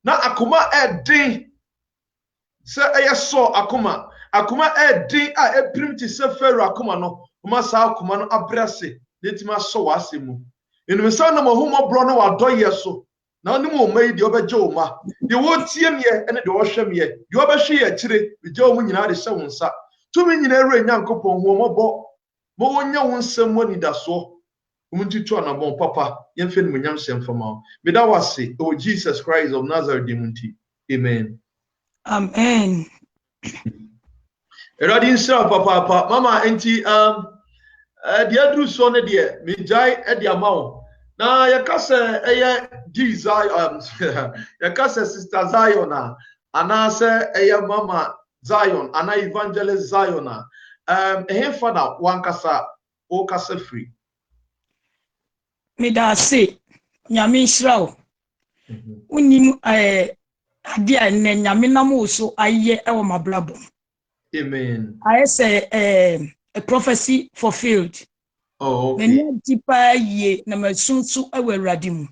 na akoma ɛden sɛ ɛyɛ sɔ akoma ɛden a ɛpirim te sɛ Pharaoh akoma no ɔma saa akoma no abrɛse n'etima sɔ w'asɛm mu enum sɛ na mo homo bro no wadɔ yɛ so na onim o mai de obɛgye o ma de wo tie me ɛne de wo hwɛ me de obɛhwe yɛ kyire gye o mu nyina de hyɛ wo nsa tumi nyina ewura Nyankopɔn ho mɔbɔ mo wonya wo nsɛm mo nidaso umuntitu anabon papa yɛmfɛ no munyam hyɛ mfama me da wase o Jesus Christ of Nazareth demunti amen. Amen. Eradi nsira papa mama enti the adru so ne de me jai e de amawo na yakase eye Zion yakase sister Zion anase eye mama Zion ana evangelist Zion ehe fada wankasa o kasa free me da se nyame nhyira unim ade a ne nyame nam wo so aye e wo mablabo. Amen. I say a prophecy fulfilled. Oh, okay. Many deeper ye na masunsu ewe radimu.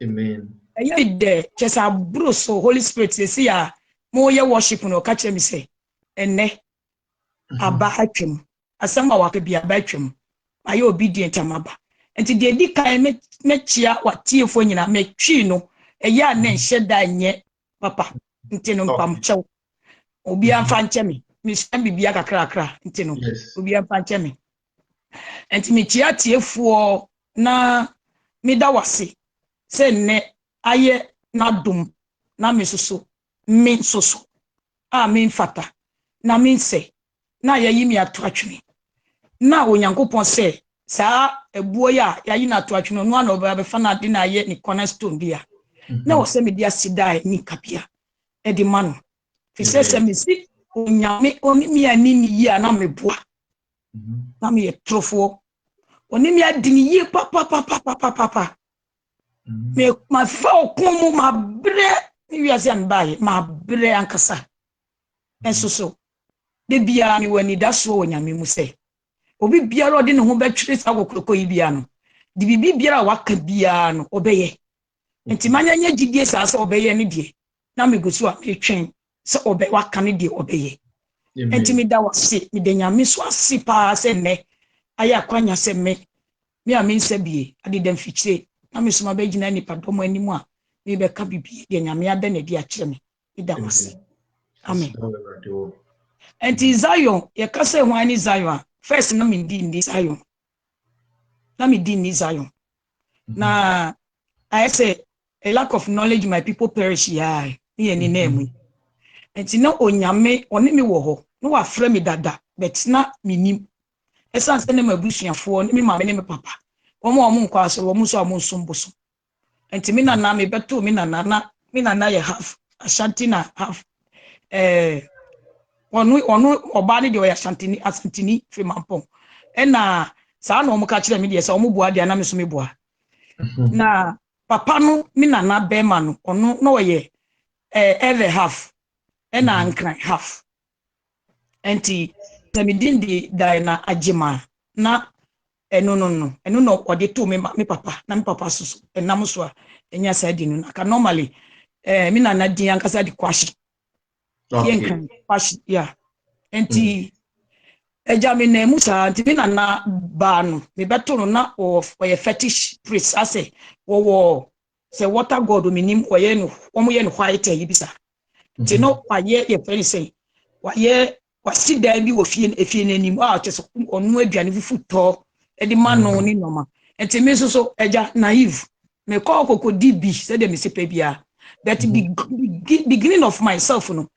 Amen. Aye de chesa bruso Holy Spirit say ya mo ye worship no ka kire me say enne aba atwem asamba waka bia aba atwem aye obedient amaba enti de di kan me chia watiefo nyina me twi no eye na nhye nye papa enti no mpam chew obi amfa nche Mr. Bibia kakra ntino obi ampanche me enti me chia tiefuo na me da wase se ne aye na dum na me soso me soso a me mfata na me nse na yayi me atoatwene na onyankopon se saa ebuo ya yayi na atoatwene no na oba be fa na de na aye ni cornerstone bia na wo se me dia sidai ni kapia e di manu fi se me si onyame onimi anini yi ana meboa na me trofo onimi adini yi papa me ma fa okumu ma bre ni wiase an bae ma bre ankasa enso de bia ni wani daso onyame mu se obi bia ro de ne ho betwere sa kokroko yi bia no de bibi bia waka bia no obeye enti manyanya gidie sa sa obeye ne die na me gosu a me twen se obe waka ne de obeye enti me da wase me de nyame so ase pa se ne aya kwanya se me a me nsa bie ade dem fichire na me so ma be gina nipa domo animu a me be ka bibie de nyame ada na de a kire me da wase amen. Enti Zion ye ka se hwan ni Zion first na me di Zion na I say a lack of knowledge my people perish ya ni name enti na onyame oni me wo ho no wa frɛ me dada but na minim esan se ne mabusuafo ni me mama ne me papa omo nkwa aso omo so amo nsomboso enti me na me beto me na ye half Ashanti na half onu oba ne de o Asantini fi mampon na saa na omo ka kire me de se omo bua de na me so me bua na papa no me na bema no onu no ye every half and ankran half enti na me din di dai na agima na eno no ode to me papa na me papa so enam so a enya sa di no ka normally me na din ankasa di kwashi yenkran kwashi ya enti eja me na mu sa enti me na ba no me beto no na of ye fetish priest ase wo se water god minim oye no omo ye no white yi bisa ti no waye ye feri say waye wasi dan bi wo efie nanim a che so onu aduane fufu to e di mano ni noma enti me so eja naive me call kokodi bi say dem se pa bia that beginning of myself no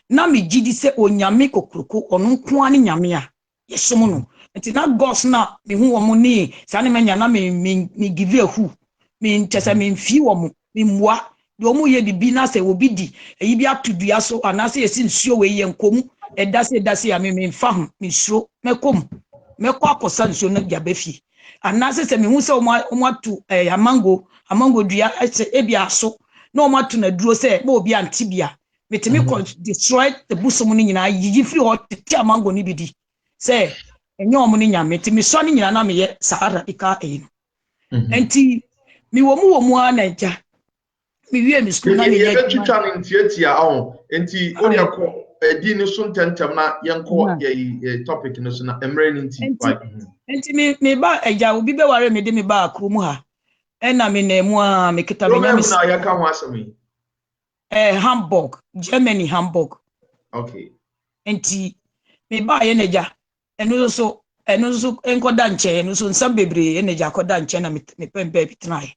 na me gidi se onyame kokroko onu nko ani nyame a yesom no enti na gos na me hu wo mo ni sa ne manya na me give a who me ntesa me mfi wo mo me mwa do mu ye bibi na se obi di eyi bi atudua so anase yesi nsuo we ye nkomu edase ya me mfa ho me suro mekom mekọ akosa nsuo na dia bafie anase se me hu se o atu amango dua ebi aso na o atu na duro se ba obi antibia metemi ko destroy the busom ni nyina yiyi free hot ti amango ni bidi se enye omo ni nyame metemi so ni nyina na me ye sahara ika eyin enti mi wo mu ana nja me wie me school na me ye betwitwa ne ntiatia enti odi akọ edi ni so ntentem na yenko ye topic no so na emre ni nti enti me ba eja obi be ware me de me ba akromu ha na me na mu a me kita me nya me na ya ka ho asemi Hamburg, Germany, Hamburg. Okay. Enti me ba ye neja eno so enkoda nche eno so nsam bebre eneja koda nche na me pembe bitnai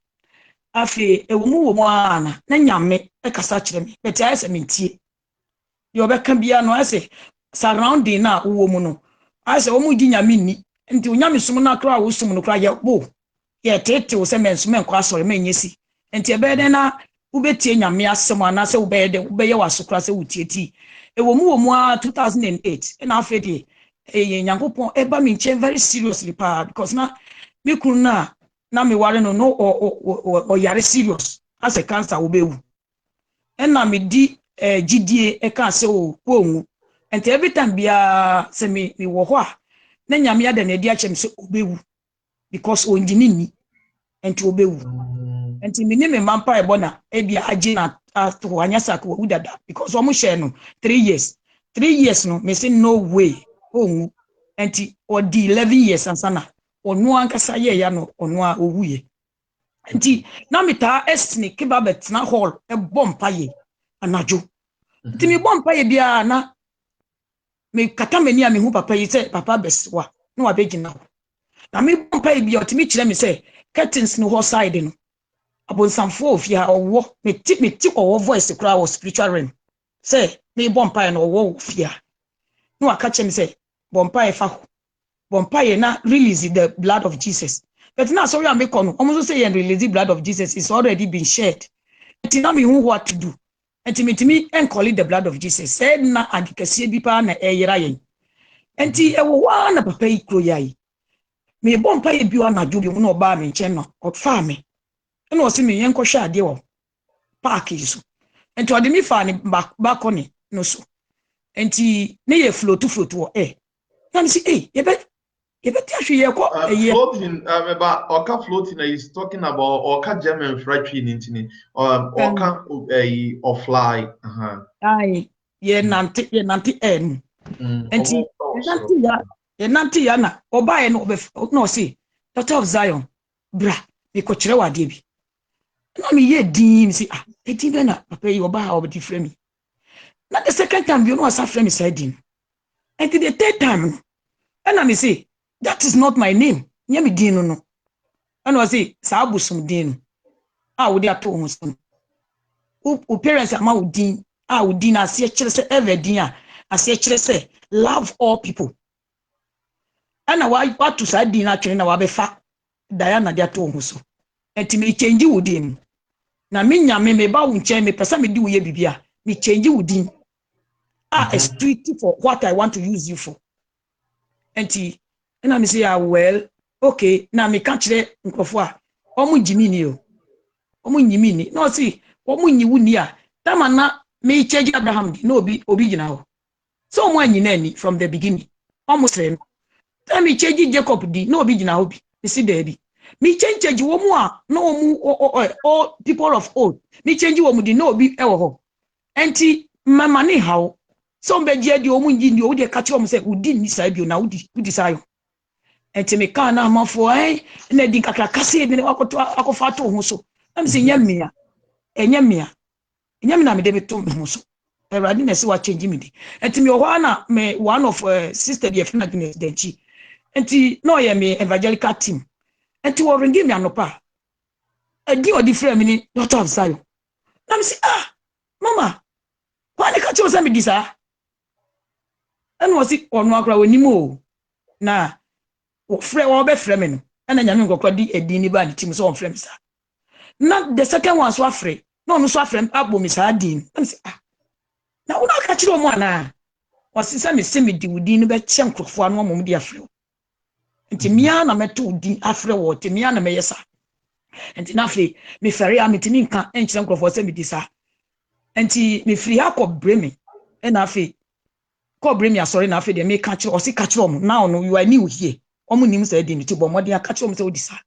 afi ewumu wo ana na nyame ekasa kire me beti ayese mentie yo beka bia no ase surrounding na wo mu no ase wo mu di nyame ni enti onyame sum na kra wo sum no kra ye bo ye tete wo se mensum enko asore menyesi enti ebe na ubetie nyame asem ana se ubeye wasokra se utieti ewomu womu 2008 na afedi nyankopon eba mi nche very seriously pa because na me kunu na me ware no o yare serious as a cancer obewu na me di gidie e kan se o onwu and every time bia se me wo ho a na nyame ya da na di achem se obewu because o njini ni enti obewu enti me me mampa e bona e bia agi na to anyasa ko udada because o mo share no 3 years no me say no way onwu enti o di 11 years ansana onu ankasa ye ya no onu a owuye enti na meta estini kiba betina hall e bompa ye anajo enti me bompa ye bia na me kata mani a me hu papa yi say papa beswa na wa begina na me bompa ye bia otimi kire me say curtains no ho side no abonsamfo ofia owo me ti owo voice kura o spiritual realm say me bompa no owo ofia no wa ka me say bompa ye fa bompa ye na release the blood of Jesus but now sorry am kono almost say you release the blood of Jesus is already been shed enti na me hu what to do enti me call the blood of Jesus said na adikase bi pa na eyira yen enti ewo wa na papa yi kro yayi me bompa ye bi wa na jo bi mu na oba me nche no ofa me eno o se me yen kohwe ade wo park yi so enti ode mi fa ni back on no so enti ne ye float wo na me say you better actually floating about oka floating is talking about oka German fracturing intini oka or fly ye nanti en enti nanti ya na oba ye no see daughter of Zion bra me ko kire wade bi na me ye din see eti be na papa yi oba ha obedi frame me na the second time you know asa frame me say din enti the third time na me say that is not my name. Nyami dinu no. Ano say saabusum dinu. Wo dey ato ho som. O parents ama wo din. Wo din ase kire se ever din ase kire se love all people. Ana wa to sa din na twene na wa be fa Diana dey ato ho so. Enti me change wo din. Na me nyame me ba wo nche me pesa me di wo ye bibia. Me change wo din. A street for what I want to use you for. Enti na me say well okay na me ka kire nkofo a omu jimi ni o omu nyimi ni no see omu nyiwu ni a tama na me cheji Abraham di no obi gina ho so omu anyi na ni from the beginning omu srem tama me cheji Jacob di no obi gina ho bi see there bi me change wo mu a no omu all people of old me change wo mu di no obi ewo ho enti mama ni hawo so mbeji di omu nyi ni o de ka kire omu say udi ni sai bi o na udi sayo enti me ka na amafo na di kakra kase bi ne akofa to ho so am se nyamia enyamia na me de beto ho so eradi na se wa change me di enti me ho na me one of sister dey fina Agnes Denchi enti no ye me evangelical team enti wo ringi me anopa edi odi frame me ni daughter of Zion na me say mama kwa ne ka che o se me di sa eno si onu akra wonimo na wo be frame no na nyame ngokra di edi ni ba ni team so on frame sa na the second one so afre no so afre abo mi sa din na say na una ka kire mo ana o sisa me se me di wudi ni be che nkrofo anu mo di afre nti mia na meto di afre wo ti mia na me yesa nti na afre me fere am ti ni nka enkyere nkrofo se me di sa nti me free akọ breme na afre ko breme asori na afre de me ka kire o si ka kire mo now no you are new here omu nim say di nti bo modern aka kire mo say odisa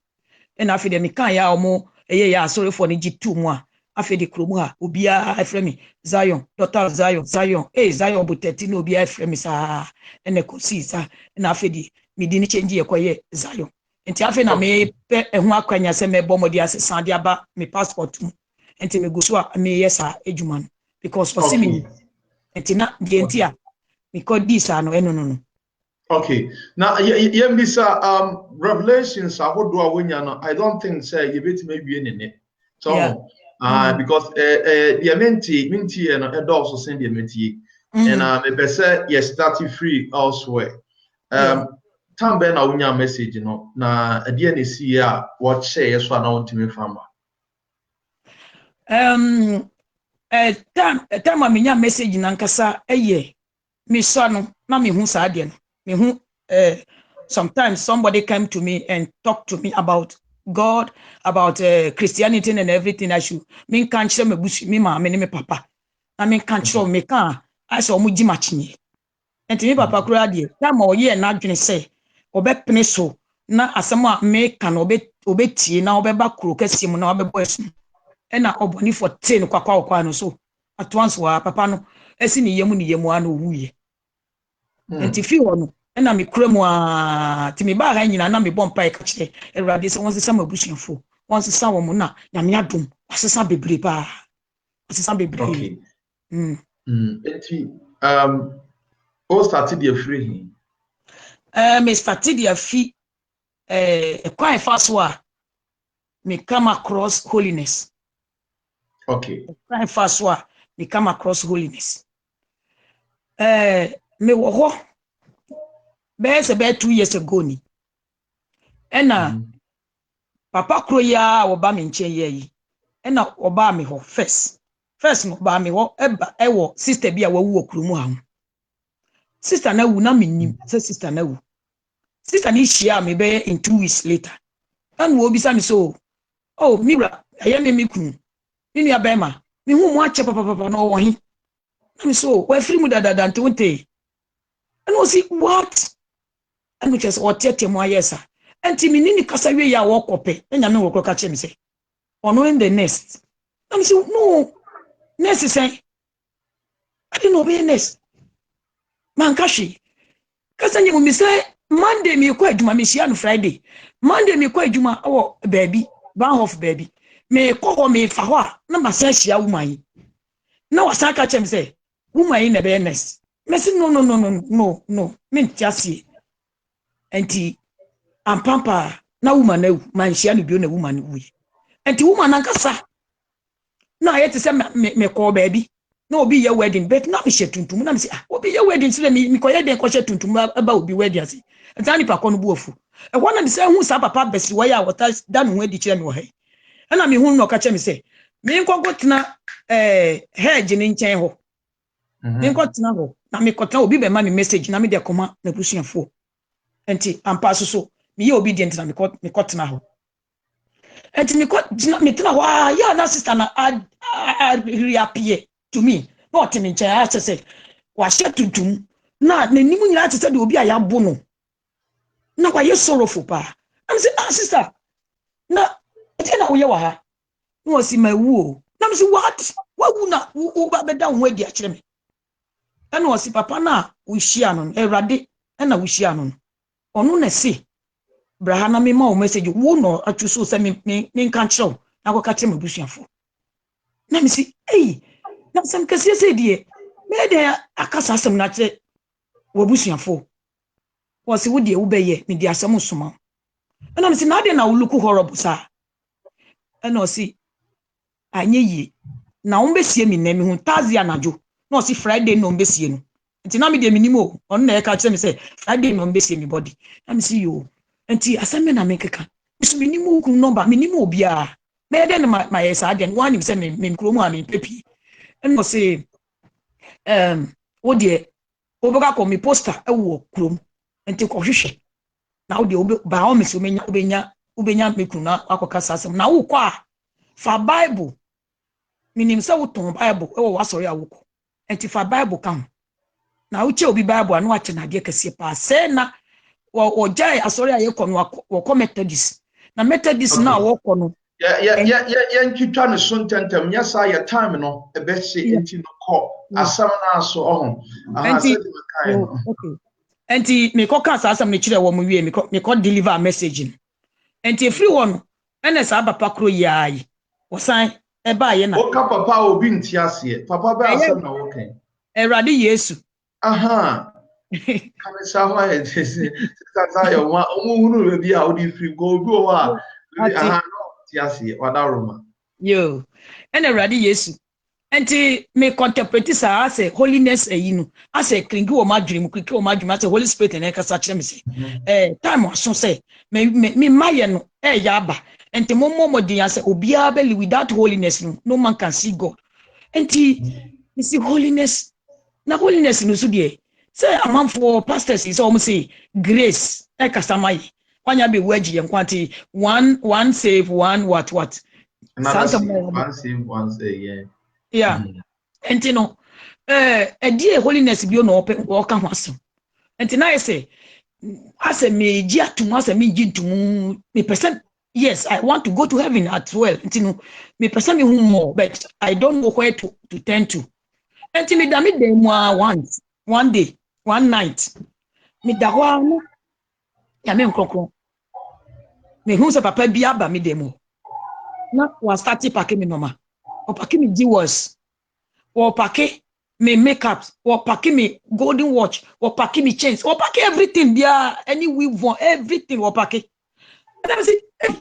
na afre de me kan ya omu eye ya asori for ni G2 mu a afedi kromu ha obia efremi Zion Dr. Zion Zion buteti no obia efremi sa ene kosi sa na afedi midi ni change yekoye Zion enti afi na me pe ehu akwanya se me bomodi asesa de aba me passport mu enti me guso a me yesa ejuma no because for me enti na de enti a because this no no. Okay. Now, yembisa revelations ahodo a wonya no I don't think say you bit maybe in it. So because the minty no e also send the minty and me say yes starting free elsewhere. Tambe na wonya message no na e na see a what share so na wontimi fama. Time amenya message na nkasa eye me so no na me hu sa de no me hu sometimes somebody came to me and talked to me about God, about Christianity and everything. I should mean can't show me bush me mama me papa. I mean can't show me can I saw muji machinye. And to me papa kura die time o ye na adwene say obepene so na asema me kan obetie na obeba kuro kase mu na obebo esu. E na oboni for 10 kwakwa no so at once wa papa no esi ni yemu anu wuye. Enti fi wono na me kura mu a ti me ba ha nyina na me bompa e ka kire Erade se won se sama busuafo won se sa wo mu na nyame adom asesa bebre ba asesa bebre. Okay. Enti all started the free me started the fee quite fast wa me come across holiness. Okay. Quite fast wa me come across holiness. Me wo ho about 2 years ago ni ena papa kro ya oba me nche yi ena oba me ho first no oba me ho eba ewo sister bi a wawu okrumu ha sister na wu na menim say sister na wu sister ni shia me be in 2 weeks later and wo bisa me so oh mira aye me kunu ni nua bema me hu mu ache papa no wo hi na me so wa free mu dada ntonte and we see what and which is what tete mo ayesa enti minini kasa we ya wo kope enya me wo ka che me say ono in the nest I'm say no nest say I didn't know be nest man kashi kasa nyi mi say Monday mi ko adwuma me shia no Friday Monday mi ko adwuma wo baby Bahnhof baby me ko ho me fa ho a na ma say shia woman yi na wasa ka che me say woman yi na be nest me say no me ntiasie enti ampampa na woman na man shia no bio na woman wi enti woman ankasa na ayete se me call baby na obi ye wedding but na me she tuntum na me say obi ye wedding so me ko ye den ko she tuntum aba obi wedding ase enti ani pa ko no buofu e wona me say hu sa papa besi wa ya wota da no hu adi kire me wo he na me hu no ka che me say me nko tena hedge ni nchen ho me nko tena ho na me ko tena obi be ma me message na me de koma na busuafo enti ampa so me ye obedient na me ko tena ho enti me tena ho ya na sister na reappear to me not me nche I say wa she tuntum na nanimu nyina tete de obi aya bo no na kwa ye sorrowful pa am say sister na ete na wo ye wa ha no si mawu o na me say what wawu na wo ba beda ho adi a kire me na wo si papa na wo hia no Erade na wo hia no onu na se brahana me ma o message wo no atuso se me nkan kire na ko ka kire me busuafo na me say na sam kase se die me de akasa asem na kire wo busuafo wo se wo die wo beye me di asem soma na me say na de na wo look horrible sa na o si anye yi na wo besie mi na me hu tazi anajo na o si Friday no besie no nti na me de minimo on na e ka kire me say Friday no besie mi body na me say yo nti asem na me keka so minimo ku number minimo bia me de na my yes aden one him say me kromu a me pepi and no say wo de obeka ko me poster e wo krom nti ko hwehwe na wo de ba o me so obenya me kunu na akoka sasem na wo kwa fa Bible minim say wo ton Bible e wo wasori awoko nti fa Bible kan na wo che obi Bible anu ache na de kase pa se na wo jai asori aye ko no wo ko Methodist na Methodist na wo ko no Yɛntwitwa no so ntɛntɛm nyɛ saa yɛ time no ɛbɛhye nti no kɔ asɛm no aso ɔho enti mekɔka saa asɛm no kyerɛ wɔ mu wie mekɔ deliver a message no enti ɛfiri hɔ no ɛnɛ saa papa koro yia yi wɔsan ɛbaa yɛ na woka papa a obi nti aseɛ papa bɛ asɛm na woka Awurade Yesu kamesa hɔ ayɛ sɛ kasa yɛ wa ɔmohunu baabi a wode firi go obi wɔ hɔ a ti aseɛ wadaroma yo ɛna Awurade Yesu enti me contemplate saa sɛ holiness ayi no asɛ kringi wɔ madwene mu kringi wɔ madwene asɛ Holy Spirit na ɛkasa kyerɛ me sɛ time aso sɛ me mayɛ no ɛyɛ aba enti mmɔmmɔden asɛ obiara bɛli without holiness no man can see God enti me see holiness na holiness no so deɛ sɛ amanfoɔ pastors sɛ ɔmo sɛ grace ɛkasa ma yi kwanya be waji yankwati one save one what one save one say yeah enti no die holiness bi no open ka ho asem enti na say ase me gi atum ase me gi ntum me person yes I want to go to heaven as well enti no me person me hu more but I don't know where to turn to enti me da me dey one day one night me da ho no ya me nkronkron me hu se papa bi aba me demo na wa start packing me normal o packing me jewels o packing me makeup o packing me golden watch o packing me chains o packing everything there any weave on everything o packing and I say hey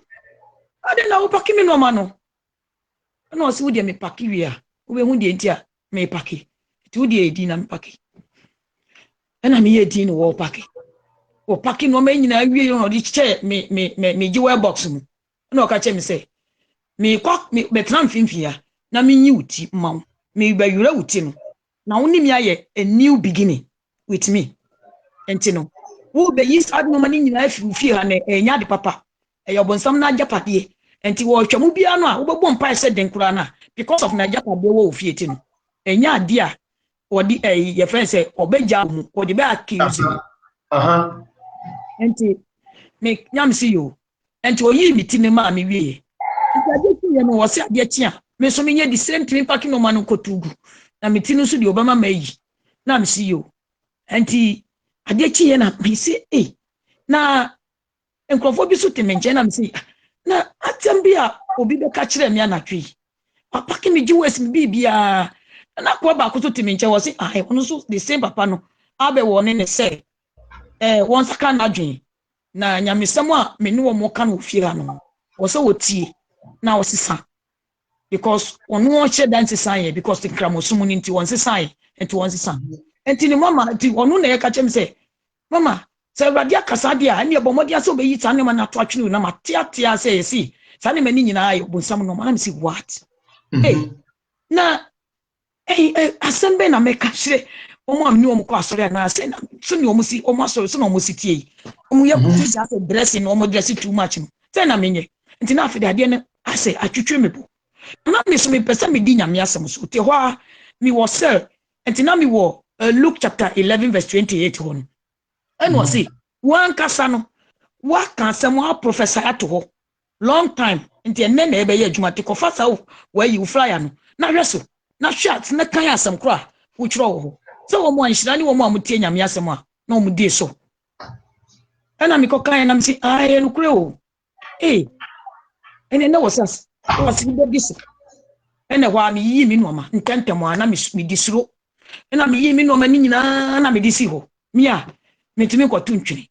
I don't know o packing me normal no o si wo de me packing we a wo be hu de ntia me packing ti wo de edi na me packing na me ye edi no wo packing o packing no me nyina wie no di che me jewel box mu na o ka che me say me betra mfimfia na me nyi uti ma me ba yura uti no na woni me aye a new beginning with me enti no wo be yi sad no mani nyina afi ha na enya de papa e yobonsam na agapade enti wo twam bia no a wo bebo mpa se den kura na because of na agapade wo ofie ti no enya ade a odi ye friend say obegya mu odi be accuse enti me nyam si yo enti oyi mi ti ne ma me wie enti ade ti ye no wo se ade ti a me so me nye the same thing packing no man kotugu na me ti no so de obama mayi na me si yo enti ade ti ye na me se na enkrofo bi so te me nche na me se na atem bi a obi be ka kire me anatwe papa ke me jiwes me bibia na kwa ba ko so te me nche wo se ono so the same papa no abe wo ne se won saka na dwen na nyamesam a me ne wo mo ka no fiera no wo se wo tie na wo sisa because ono wo che dance sign because the kramosumu nti won sisa enti won sisa enti ni mama enti ono na ye ka chem se mama se Awurade akasa de a ne bomodi ase obeyi ta ne ma na to atwene na matiatia se yesi sa ne mani nyina ayo bonsam no ma na me what na asembe na me ka hire omo amni omo ko asori na say na so ne omo si omo asori so na omo si tie omo ye kuti sa dressing omo dress too much no say na menye nti na afide ade ne ase atwetwe me bo na me so me pesa me di nyame asem so te ho a me wo sell nti na me wo Luke chapter 11 verse 28 ho no and was see one kasa no wa kan asem wa professor ato ho long time nti enne na ebe ye adwuma te ko fasa wo yi flyer no na hweso na shot na kan asem kra wo kyerɛ wo so wo mo anhyira ne wo mo amutie nyame asem a na wo mo die so ana mi kokan na mi si no kure o ene na wasas wasi be biso ene wa mi yi mi no ma ntentem ana mi disuro ena mi yi mi no ma ni nyina na mi disi ho mi a metimi kwato ntwene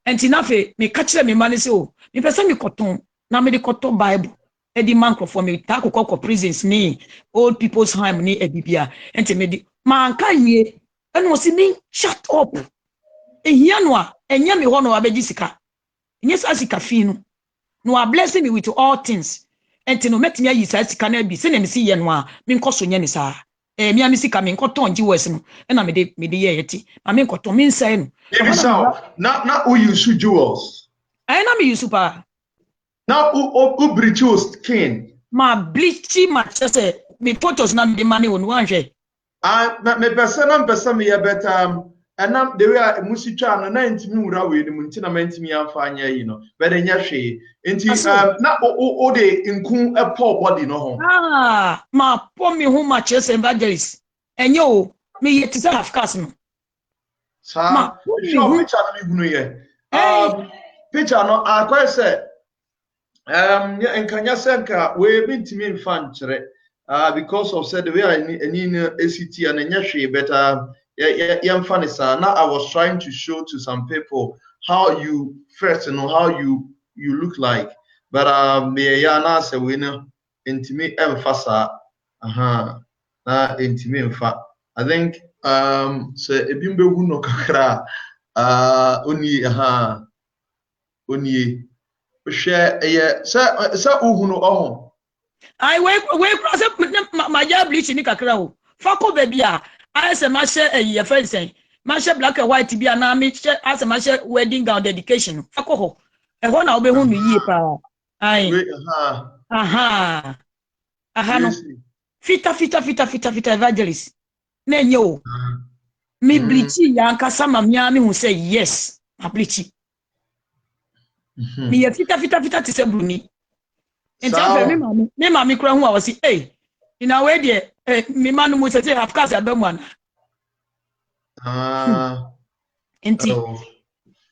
enti na fe mi ka kire mi ma ne se o mi pesa mi kwato na me de kwato bible edi mancrofo me ta kokko prisons ni old people's home ni ebibia enti me di man ka wie eno si ni shut up ehia no a enya me ho no abegi sika enye sa sika fi no no blessing me with all things enti no metimi ayi sa sika na bi se na me si ye no a me nkoso nye ne sa mi ami sika me nkoton ji wes no na me de ye yeti ma me nkoton me nsai no na o use jewels na me use pa na o bleach your skin ma bleach ma chese me photos na me money on one hwe me person me better and now the way I musichan and 90 mura with the Muntina Mentimia Fanya, you know, but then Yashi, and now all day in Kun a poor body no. Ma poor me who matches evangelist. And yo, me yet is half cousin. Sir, sure, which I live near. Picture no, I quite say, and Kanya Senka, we been to me in fun, because of said the way I need ACT and Yashi, but yeah, funny, sir. Now I was trying to show to some people how you first, how you look like, but yeah, now say we know intimate emphasis, intimate emphasis. I think so ebimbe wu no kakra oni hwe sa uhu no ohun I we cross my job bleach ni kakra o fako baby a ase ma she ye fensen ma she black and white bia na me she ase ma she wedding gown dedication fako ho e ho na obe hu no yie pa ai no fita evangelist na enye o me bleachi ya nkasa ma mia me hu say yes ma bleachi me ye fita ti se bruni enti afa me mama kura hu a wo si in a way there me manu mu say of course abemu ana enti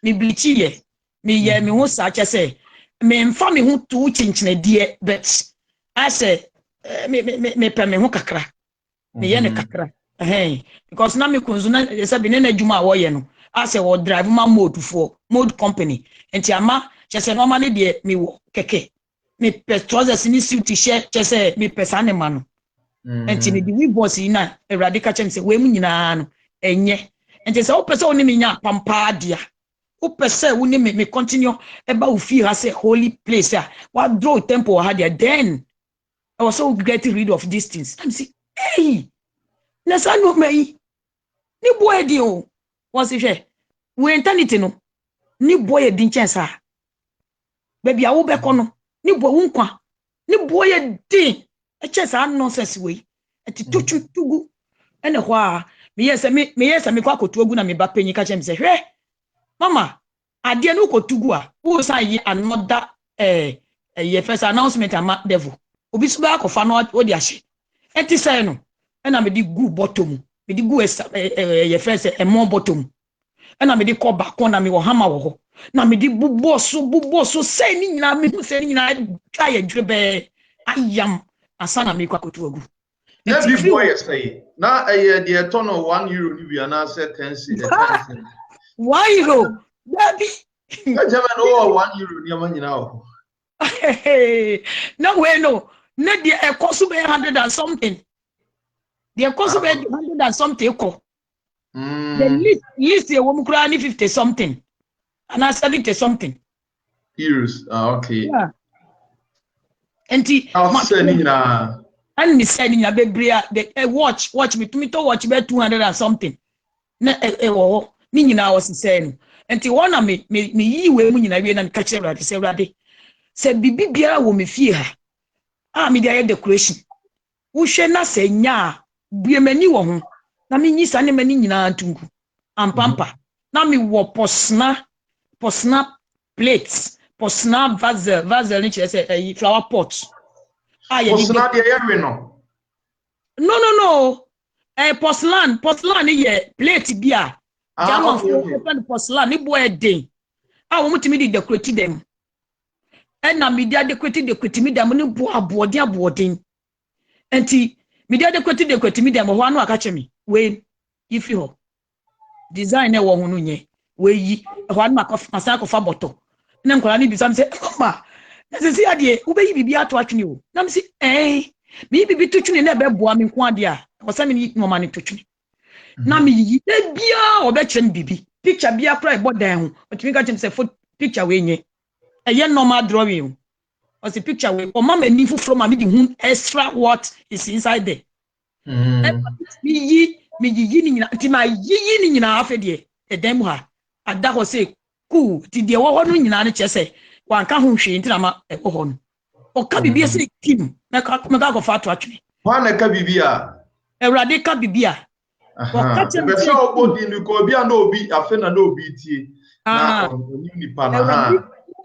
me bleachi ye me hu sa che say me mfa me hu tu chinchine die but I say me pe me hu kakra me ye ne kakra because na me kunzu na say be na adwuma wo ye no I say wo drive ma mode company enti ama che say normally de me wo keke me pe trousers ni suit t-shirt che say me pe sa ne ma no enti me di we boss na erade ka chem say we mu nyina no enye enti say wo pe say oni me nya pampa dia wo pe say wo ni me continue eba wo feel as a holy place wa draw temple ha dia then I was so getting rid of these things. I'm saying, hey, na sa no mai. Ni boy di o. Was it we eternity no. Ni boy di nchensa. Baby a wo be kono. Ni boy wo nkwa. Ni boy di. E chensa nonsense we. Eti tugu. Ene ho a me yes me kwa kotuogu na me ba panyi ka chem say, "Hwe. Mama, ade no kotugu a. Wo say yi another ye first announcement ama devil. Obi suba akofa no odi ahye enti say no na me di gu bottom me di gu ye first mo bottom na me di ko back na me wo hama wo ho na me di bubo so say ni nyina me say ni nyina twa ye dwebe ayam asana me kwa kotu agu na bi boy say na de ton of €1 ni bia na say 10 cents why go baby na jama no €1 ni ama nyina ho no way no na the cost be 100 and something. The cost be 100 and something ko. The list e wo mukura ni 50 something. And 70 something. Euros. Okay. Yeah. Enti I'll send na. And me sending na bebria the watch me to watch be 200 and something. Na wo ni nyina was saying. Enti one me yi we mu nyina we na ka kire say urade. Say bibi biara wo me fie ha. Me dey decoration. Wo hwe na se nya biemani wo ho. Na me nyisa ne mani nyina ntungu. Ampampa. Na me wo posna plates, posna vase ni chere say flower pot. Posna dey here no. No. Porcelain ye plate bia. Jama for porcelain ni boy den. Wo mutimi dey decorate them. Na media decorate me dem no bo aboden enti media decorate me dem ho anu aka chemi we ifi ho design e wo ho no nye we yi ho anu aka fa boto na nkola ni bisam say mama na se si ade wo be yi bibi ato atwene o na me si me bibi to twene na be boa me nko ade a wo sa me ni mama ni to twene na me yi e bia obe chen bibi picture bia kra e bodan ho otimi ka chemi say picture we nye a normal drawing or the picture where mama ni from me the extra what is inside there. Me yi ni ti ma yi ni nyina afa de e dem ha ada ho say cool ti de wo no nyina ne che say wan ka ho hwe nti na ma e ho no o ka bibia say tim me ka go fa to atwe wan na ka bibia Ewrade ka bibia aha the say obodi ni ko bia na obi afa na obi tie na oni nipa na ha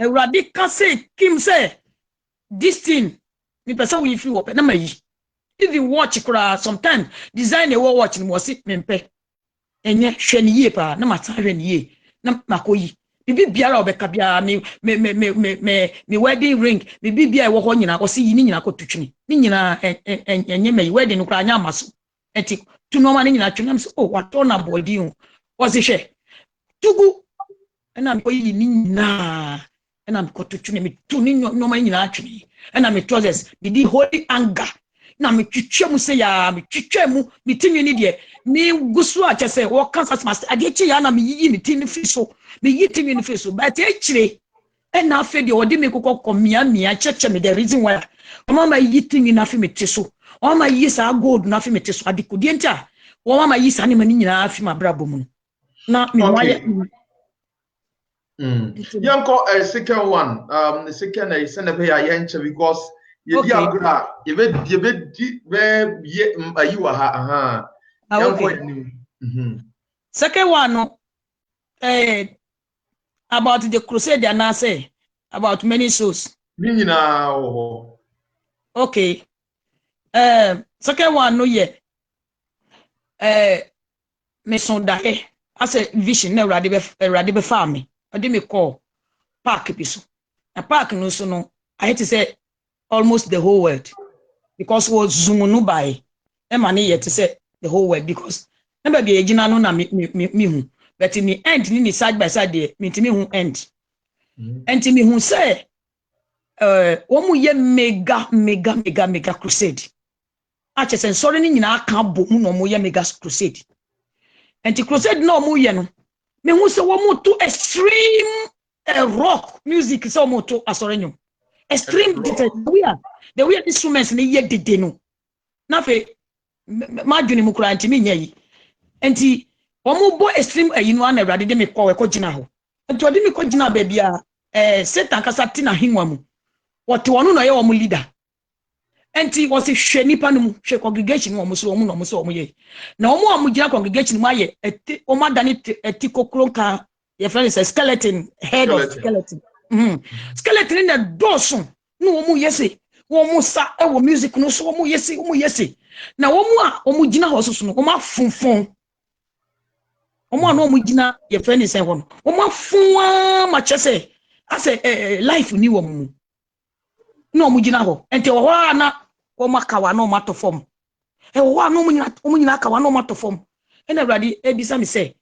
Ewurade ka say Kim say this thing me person we feel open na mayi even watch kura sometimes design e watch ni mo si mempe enye hwe ni yie pa na mata hwe ni yie na makoyi bibi biara obeka bia me wedding ring bibi bia e wo ho nyina o si yi ni nyina ko tutwini ni nyina enye me wedding no kura anya maso enti tu no ma ni nyina twinam so what on body o o si hwe tugu na me koyi ni nyina na me ko tutwini me tu ni no ma nyina twini na me trousers me di holy anger na me twitwa mu se ya me twitwa mu me tinwi ni de me gusu a chese wo kansas master ade chi ya na me yi me tin fi so me yi tinwi ni fi so but e chire na afi de odi me kokko mia cheche me the reason why o mama yi tinwi na fi me ti so o mama yi sa gold na fi me ti so ade ko die ntia o mama yi sa ne mani nyina afi ma brabo mu na me waye yanko second one the second is send be ya yenche because ye di agura ye be di be ye ayiwa ha aha yanko ni second one no about the crusade and I say about many souls ni nyina ho okay second one no ye me son dae as a vision na rade be farm ade me call park bi so na park no so no I had to say almost the whole world because was zoom no by e ma ne yet to say the whole world because na be agina no na me hu but in the end ni side by side there me hu end enti me hu say wo mu ye mega crusade a chese sorry ni nyina aka bo mu no mu ye mega crusade enti crusade no mu ye no me hu say wo mu to extreme rock music so mu to asorenyo extreme the way instruments ni ye dede no na fe ma dwuni mu kura ntimi nya yi enti omo bo extreme ayi no na Awurade de me ko we ko gina ho enti odi me ko gina ba bia Satan kasa ti na hinwa mu wote wono no ye wo mu leader enti wo se hwe nipa no mu hwe congregation wo mu so wo mu no mu so wo mu ye na wo gina congregation mu aye eti o ma dani eti kokro ka ye friend is a skeleton head of skeleton skeleton na dosun no wo mu yese wo mu sa e wo music no so wo mu yese na wo mu gina ho so no wo ma funfun wo mu na wo mu gina ye friend is ho no wo ma funwa ma chese ase life ni wo mu no wo mu gina ho enti wo ho na wo ma kawa no ma to form wo no wo mu nyina kawa no ma to form ena Awurade ebisa me say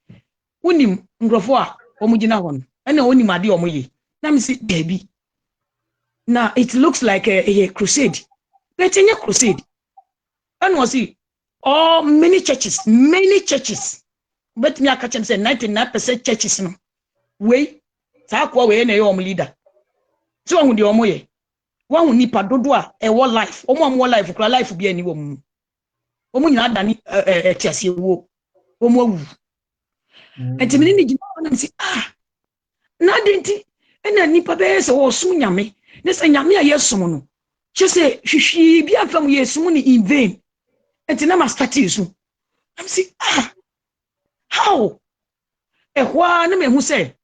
wonim ngrofo a wo mu gina ho no ena wonim ade wo mu ye na me say baby now it looks like a crusade but in a crusade and was see all many churches but me aka say 99% churches no we ta kwa we na your leader so hu de omo ye wa hu nipa dodo a e wo life omo life kura life bi ani wo mu omo nyina dani tiase wo omo awu entimi ni gina na me say na denti ena nipa be se wo sum nyame ne se nyame a yesum no chese hwihwi bi afam yesum ni in vain enti na ma start yesu am say how ehwa na me hu say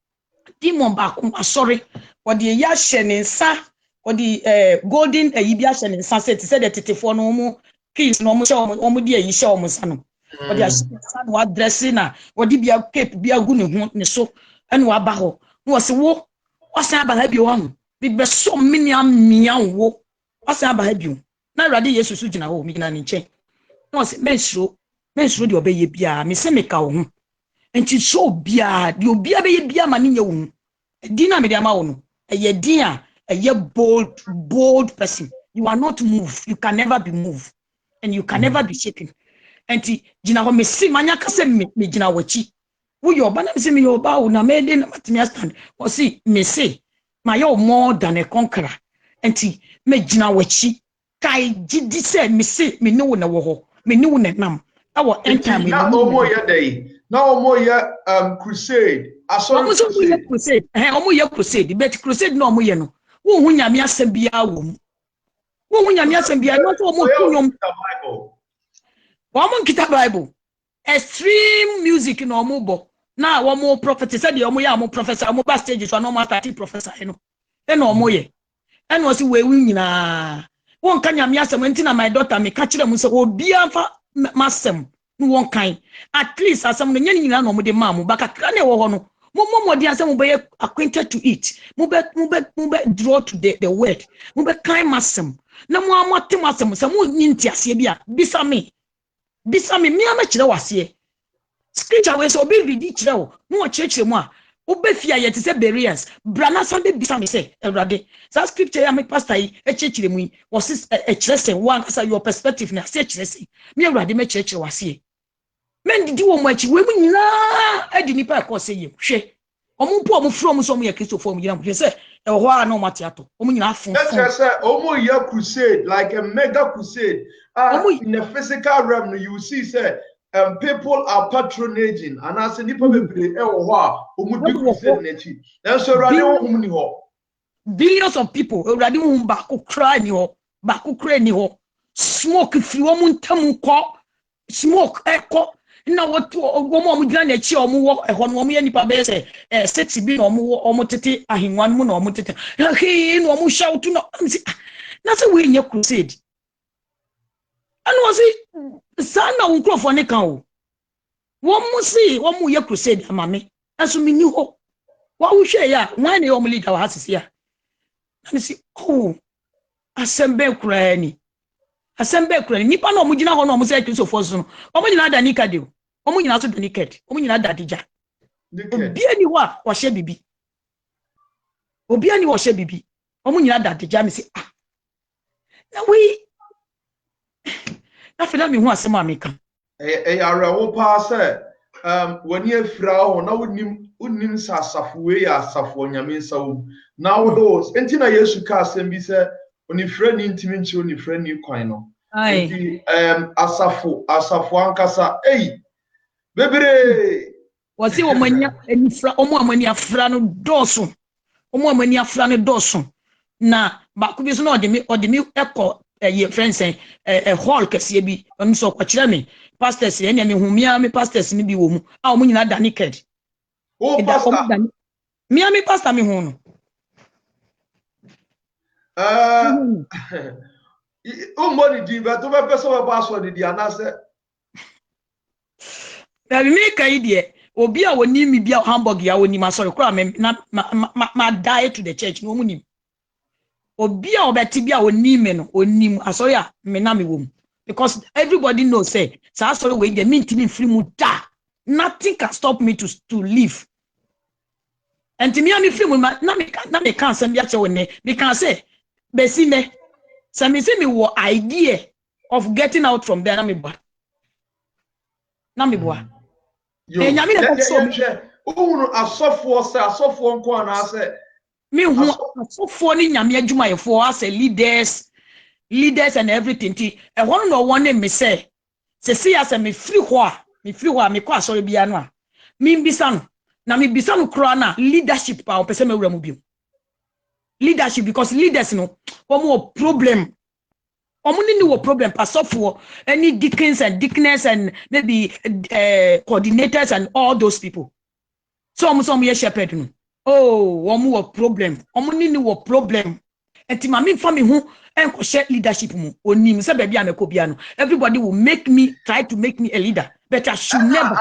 demon ba ko asori wode ya hye ne nsa wode golden ayi bi ahye ne nsa say ti say the tetefo no mu kings no mu hye omu de ayi hye omu nsa no wode ahye nsa no address na wode bia cape bia gu ne ho ne so ene wa ba ho no se wo wasan aba ha bi wo ho be so many amia wo wasan aba ha bi na Awurade Yesu su gina ho mi gina ne nche no se mensuro de obeye bia me se me ka wo ho enti so bia de obia beye bia ma ne nye wo di na me de ama wo no eye din a eye bold person you are not moved, you can never be moved and you can never be shaken enti gina ho me si manya ka se me gina wachi wo yo ba na me se me yo ba wo na me de na matimi stand o si me se my yo more than a conqueror enti me gina wachi kai gidi se me se me no na wo ho me no na nam awo entime na omo ye dey na omo ye crusade aso crusade omo ye crusade but crusade no omo ye no wo hu nyame asem bia wo mu wo hu nyame asem bia no so omo kunyom Bible wo mo kita Bible extreme music no omubo na wo mo prophet said the omo ya mo professor mo ba stage so no ma 30 professor no e no omo ye e no si we nyina won kan nyame asem nti my daughter me ka kire mu se obi afa masem no won kan at least asem no nyina no mo de ma mo ba kakra na wo ho no mo de asem mo be acquainted to it mo be draw to the word mo be kan masem na mo amote masem se mo nyinti ase bia bisa me me ama kire wase scripture we so be read kire wo no kire mu a wo be fia ye te se barriers brana so be bisa me se ewrade sa scripture ya me pastor yi kire mu wo se kire se one asa your perspective na se kire se me ewrade me kire wase men didi wo mo achi we mu nyina adi nipa ko se ye hwe omo po omo from so mo ye Christopher mo nyina mo se e ho a na omo atiato omo nyina afon let's say omo ye crusade like a mega crusade in the physical realm you see say people are patronaging and as nipa bebre e wo ho a omo di crusade na chi na so rade wo hum ni ho billions of people rade wo hum ba ko cry ni ho ba ko cry ni ho smoke fi wo mu ntam ko smoke eko na what omo gina na chi omo wo eho no omo ye nipa be say sexy bi na omo tete ahinwan mu na omo tete he no omo shout na say we nye crusade and was it sana unkrofo ne kan o wo mu si wo mu ye crusade amame aso mi ni ho wa wo hwe ya wan ne omo leader wa hasisi ya na si oh asembe kura ni nipa na omo gina ho na omo say Christopher so no omo gina da nika de omo nyina so naked omo nyina da dija obi ani wa hye bibi omo nyina da dija me say na we na fela me hu asem ameka ara wo pa say wani afira ho na wonim sasafo we ya asafo onyame nsawo na wo do enti na Yesu ka asem bi say onifra ni ntimi nchi onifra ni kwan no enti asafo ankasa bebre wasi omanya enifra omo amani afra no doso na ba ku bi so na odimi eko ye friends hall kese bi on so kwa kire me pastors ye ne me humia me pastors ni bi wo mu a omo nyina da naked pastor me pastor me hu no money di ba to be person we password di anase na me kai die obi a woni mi bia Hamburg ya woni ma sorry kura me ma die to the church no munim obi a obeti bia woni me no onim asori a me na me wom because everybody knows say sa sorry we dey mean me free mu da nothing can stop me to live and me am free mu na me can say bia che woni me can say besi me say me say me wo idea of getting out from there na me boa nyame na so unu asofo nko ana say me hu asofo ni nyame adwuma yefo as leaders and everything ti e hono no won me say see as me free ho a me kwa asori bia no a me mbisa no kro na leadership pa o pese me wura mu bio leadership because leaders no omo problem omuni ni wo problem pasofo any deacons and deaconess and maybe coordinators and all those people so omo ye shepherd no omo wo problem omuni ni wo problem enti ma me family hu enko share leadership mu onim se ba bia meko bia no everybody will try to make me a leader but I should never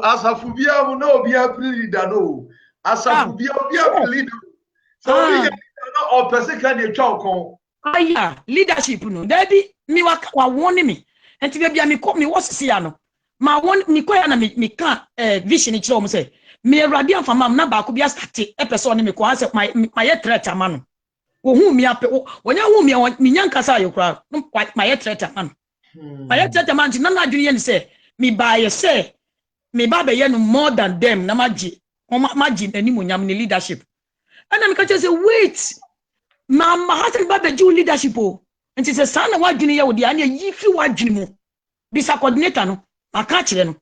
asafu bia mu no bia leader no asafu bia leader so we no person can dey twa kon leadership no there be me wa won me enti bia me was see ya no ma won me ko ya na me ka vision kire o say me awrade amfama na ba ko bia start e person me ko say my threat ama no wo hu me ape wonya hu me nyanka sa ayokra my threat ama no my threat ama na na adwene ye say me ba ye say me ba be ye no more than them na maji animonyam ne leadership and me ka say wait mama hasan baba ju leadership o nti se sana wadwene ye wo dia na yi fi wadwene mu bisa coordinator no aka kire no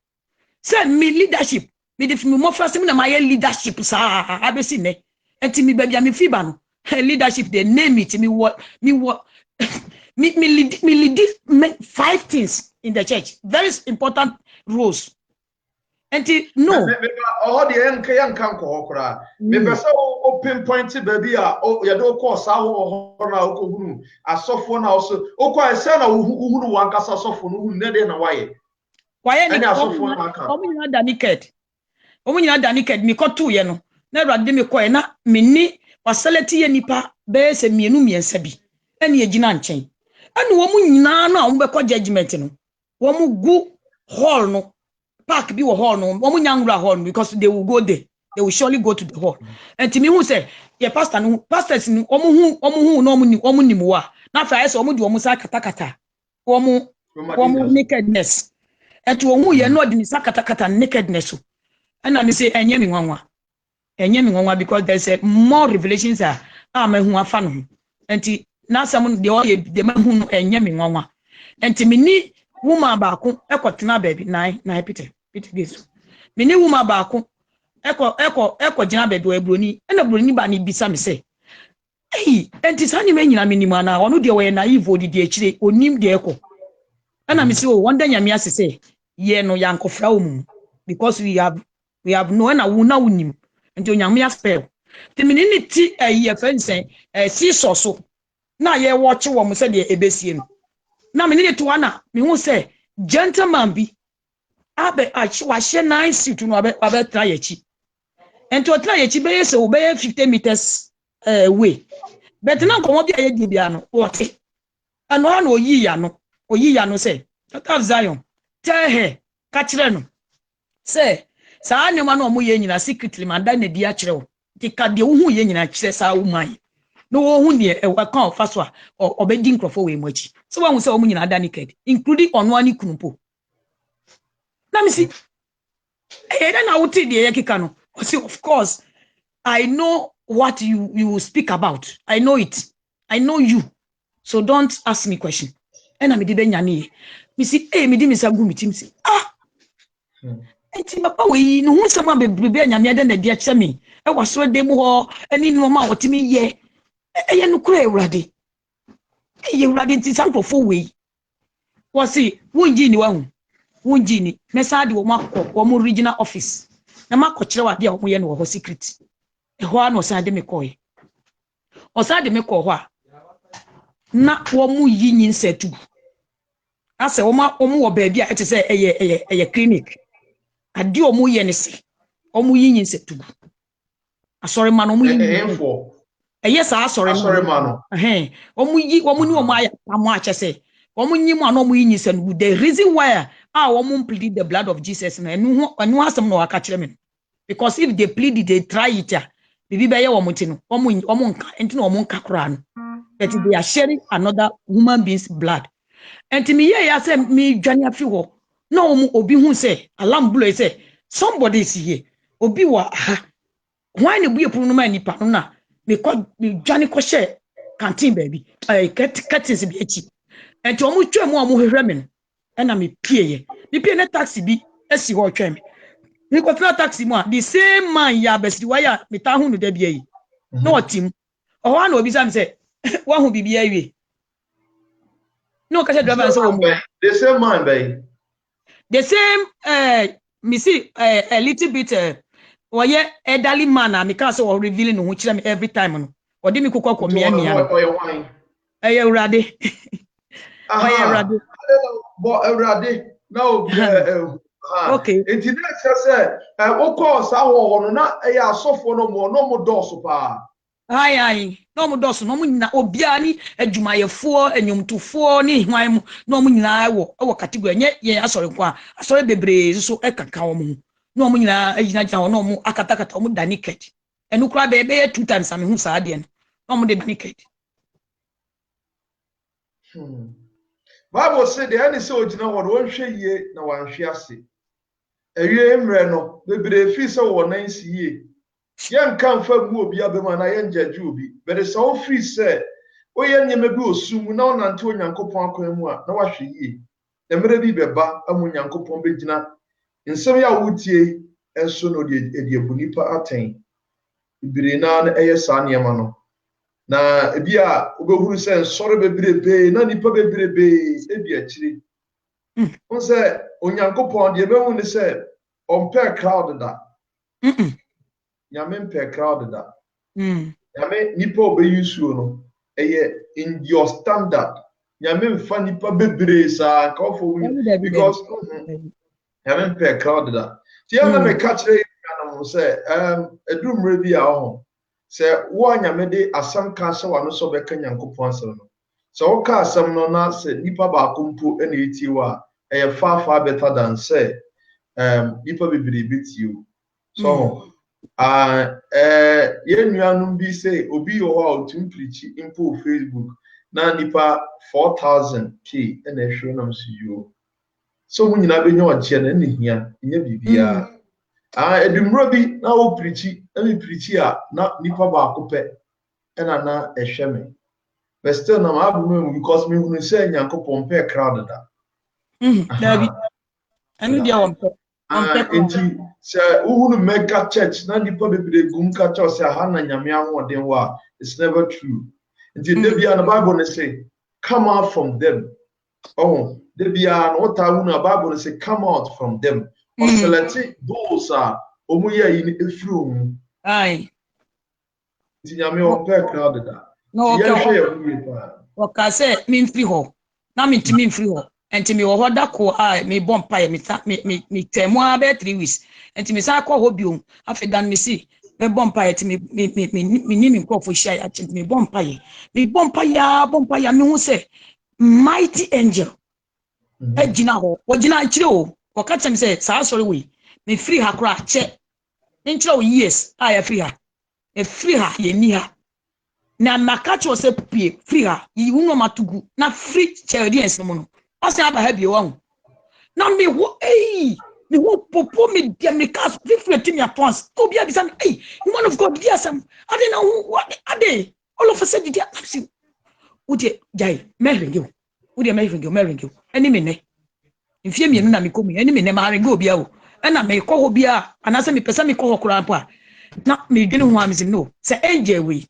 say me leadership me de me mo first me na my leadership sa abesi ne nti me babia me fiba no leadership they name it me lead 5 things in the church very important rules. Enti no. Oh, the young can call cry. Maybe so pinpointed baby, oh, you don't call Sao or now, a soft one also. Oh, quite a son who want us off who never in a way. Why any omunyina naked. Omunyina da naked me koto ye no. Na rade me koe na menni wasaleti ye nipa be se mienu miensa bi. Ene agina nchen. Ene wo munyina no a wo be ko judgment no. Wo mu gu hall no. Park be hall no. Wo munyangura hall no because they will go there. They will surely go to the hall. And to me who say, "Yeah, pastor no pastors no omu no omu nimu wa. Na fa ese omu di omu sa katakata. Omu nakedness. Etu ohu ye no di sakatakata nakedness. And I say enye mi nwanwa because there's a more revelations are mahu afa no. Enti na some the mahu no enye mi nwanwa. Enti me ni woman baako ekotena baby na Peter Gesu. Me ni woman baako eko gina baby o ebroni. Na broni ba ni bisa me say hey enti sani me nyina me ni mana onu de we na evil di akire onim de eko. And me say oh wonder nyame asese ye no yankofra omu because we have no na wuna unim nti onyame aspel te me ni ti ye fensen si so na ye watch wo mo say de ebesie no na me ni to ana me hu say gentleman bi abe wa she nine suit no abe try yachi enti o try yachi be say o be 50 meters away but na komo bi aye di bia no wote ano ana oyi ya no say of Zion tell her kachire no say saa nyoma no mo ye nyina secretly manda na di akire wo ti ka de wo hu ye nyina kire saa wo man no wo hu ne e wa kan ofa so a obedi nkrofo we machi so wa hu say wo nyina da naked including ono ani kunumpo na me si na wo ti de ye kika no say of course I know what you speak about. I know it. I know you. So don't ask me question. And me di be nyane me si me di me sa gu me tim si enti papa we no hu sama bebrebe nyame de na dia kye me e waso de mu ho ani no ma wotimi ye eye no kura ewrade eye ewrade nti sankofo we wasi wonji ni wahu wonji ni me sa de wo makọ wo mu regional office na makọ kire wa de wo ye no wo secret e ho ano sa de me koye o sa de me ko ho a na wo mu yi nyin setu ase omu wo baabi a ete say eye clinic ade omu ye ne se omu yi nyin setu asori ma no omu yi eye sa asori ma no omu ni omu aya amu a chese omu nyi mu anomu yi nyin se no the reason why omu plead the blood of Jesus na enu asem no aka kire me because if they plead they try it bibi be ye wo muti no omu nka enti no omu nka kura no that they are sharing another human being's blood. And to me, yeah, I said, me, Johnny, a few. No, Obi, who say, alarm blue, say, somebody is here. Obi, wa, why no be a pronoun, ni panona, because Johnny Cochet, canteen, baby, I cat is a bitchy. And to almost two more women, and I'm a peer. The peer taxi be, as you watch me. We got no taxi more, the same man, ya best wire, me tahun de be. No, Tim, or one will be some say, one who be be. No, catch a driver and so the same man, babe. The same, me see a little bit, or yeah, elderly man, and because of revealing which I'm every time. Or did me cook up me and wine? I am ready. I am ready. But ready. No, okay. It's next, said, of course, I want not a soft one no more dorsal pa. Aye, no more dorsal, no more obiani, a jumayefo, and yumtufo, ni him, no munina, our category, yet, sorry, bebre, so eka kawamu. No munina, a no more akataka tomu daniket. And ukra baby 2 times, I mean, who's adian. No more daniket. Bible said the any soldier no one share ye, no one share see. A year no, bebre fee so 9 ye. Yan kan fa mu obi abema na yan jaju obi but it's all free say o yan nyeme bi osum na ona nte onyankopon akwan mu a na wahwe yie emre bi beba amu onyankopon begina nsem ya wutie enso no de ebunipa aten ibire na eye sa niema no na ebi a obehuru say nsore bebrebe na nipa bebrebe ebi akire Who say Onyankopon the ebe ne say on per crowd da. Nyame per crowd da. Nyame nipa obeyusu no in your standard. Nyame mfa nipa bebre sa ka ofo because nyame per crowd da. Ti ya na me catch re na say edumre bi a ho. Say wo nyame de asam ka hye wa no so be ka Nyankopon asem no. So wo ka asem no na say nipa ba kompo na eti wa far better than say nipa bebre beti you. So nuanum bi say obi yo how to preach info Facebook na nipa 4,000k na ehwe nam so you. So mun nyina be nya oche na hia nya bibia. Edumro bi na wo preach na nipa ba akopɛ na ehwe me. But still na ma abu because me hunu say Nyankopon pe crowd da. David. Anu dia won pe. Enti se uhunu mega church na nipa bebre gum ka cha say ha na nyame ahoden wa it's never true. Enti debia na Bible say come out from them. Oh, debia no ta hunu Bible say come out from them. Or select those are omuye yin efru. Aye. Enti nyame o pe crowd da. No okay say me free ho. Na me ntimi free ho. Enti me wo hoda ko me bompa me temo abe 3 weeks. Enti me sa ko ho biom afedan me si me bompa enti me ni me ko fo share enti me bompa ya me hu say mighty angel ejina ho wojina kire o wo ka tem say sa sorry we me free ha kra che nkire o yes ya free ha e free ha ye ni ha na makacho se pie free ha yi uno matugu na free children's no no ase aba ha bi wo na me wo me wo popo me dia me cast free to me apons obi abisa me woman of God dia sam ade na what ade all of a sudden dia see udi jai merengo udi merengo eni me ne mfie mienu na me komi eni me ne ma rengo obi a o na me ko ho bia anase me pesa me ko ho kura po a na me dwene ho amizim no say angel we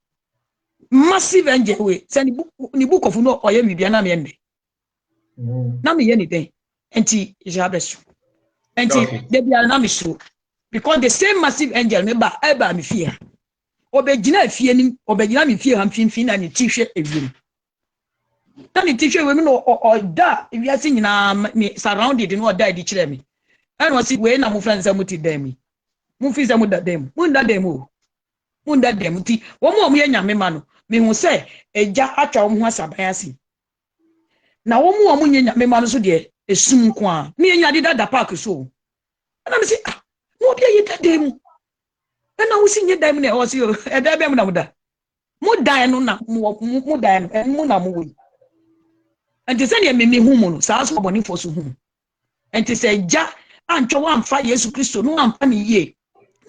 massive angel we say ni book of no oye mi bia na me ende na me ye ni den enti jabesu enti de bia na me so because the same massive angel me ba eba me fie obegina fie ni obegina me fie ha mfimfin na ni tihwe ewiem na ni tihwe we me no oda ewiase nyina me surrounded no oda di kire me and was we na mo friends amuti dem mi mo fi zamu da dem mo nda dem ti wo mo ye nyame ma no me hu se eja atwa wo ho asaban ase na wo mo nye nyame ma no so de esum ko a me nya de da park so na me say no bia ye da dem na wo si nye dem na o si o e da be mo na mo da mo dan no na mo dan mo na mo we enti se ne me hu mo no sa so boni fo so hu enti se eja antwa wamfa Yesu Kristo no wamfa ne ye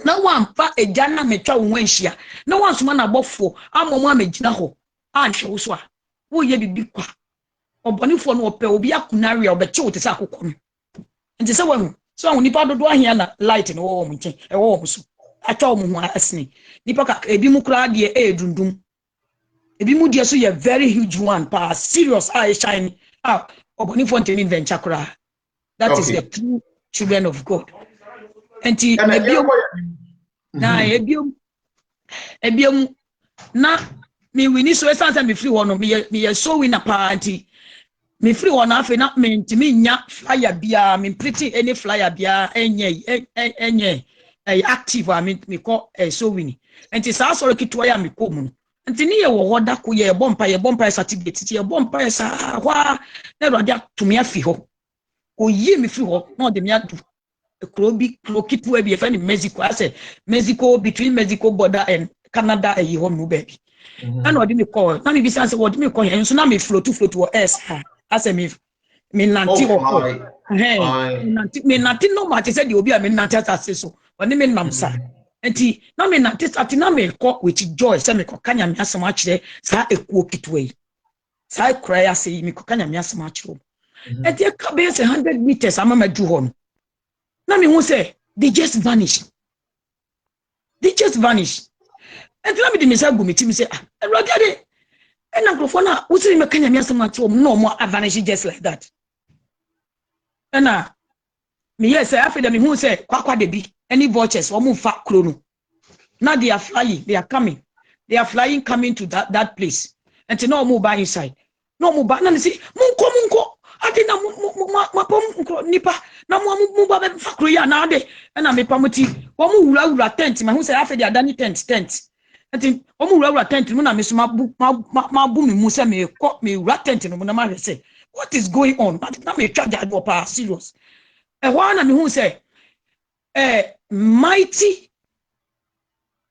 na wamfa eja na metwa wo anhia na wansoma na bofo amomo amegina ho anhwe wo so a wo ye bibi kwa obonifo no ope obi akunari obeche wo tese akokọ no nti se wahu so ahụ nipa dodo ahia na light no wo mo nche e wo mo so atwa wo ho asini nipa ka ebi mu kra de edundum ebi mu de so ye very huge one pa serious eye shine obonifo nteni venture kra that is the true children of God. Enti ebiom na me wini so esanse me free wono me so win party me free wono afi na me ntimi nya flyer bia me pretty any flyer bia enye active me call so win enti sa so kitwa ya me kom enti ni ye wo hoda ko ye bompa certificate ye bompa sa hwa na ro dia tumi afi ho ko yi me free ho na de me adu Krokitu ebi efeni Mexico. I say Mexico, between Mexico border and Canada e home no baby. And what do me call? Na me be say what do me call? And so na me float to S. I say me nanti o. Me nanti no ma say the obi a me nanti asase so. Oni me namsa. Enti na me nanti ati na me call with joy say me kokanya me asem a kire sa ekuo kitu e. Sa cry say me kokanya me asem a kire. Enti e ka be 100 meters amama du ho no. Na me who say they just vanish. And let me the message go me say Rogade and microphone who say me kanya me asem ati no more vanish just like that. na me yes I feel me who say kwakwa de bi any vultures or move fa krono. Now they are flying, they are coming. They are flying coming to that place. And to no move by inside. No move by na say munko ade na pom nipa na mo ba be fa kro ya na ade na me pamuti wo mu wura tent me who say I feel they are done tent enti wo mu wura tent mu na me so ma bu me mu say me wura tent no na ma say what is going on? Na me twa jado pa serious. Why na me who say mighty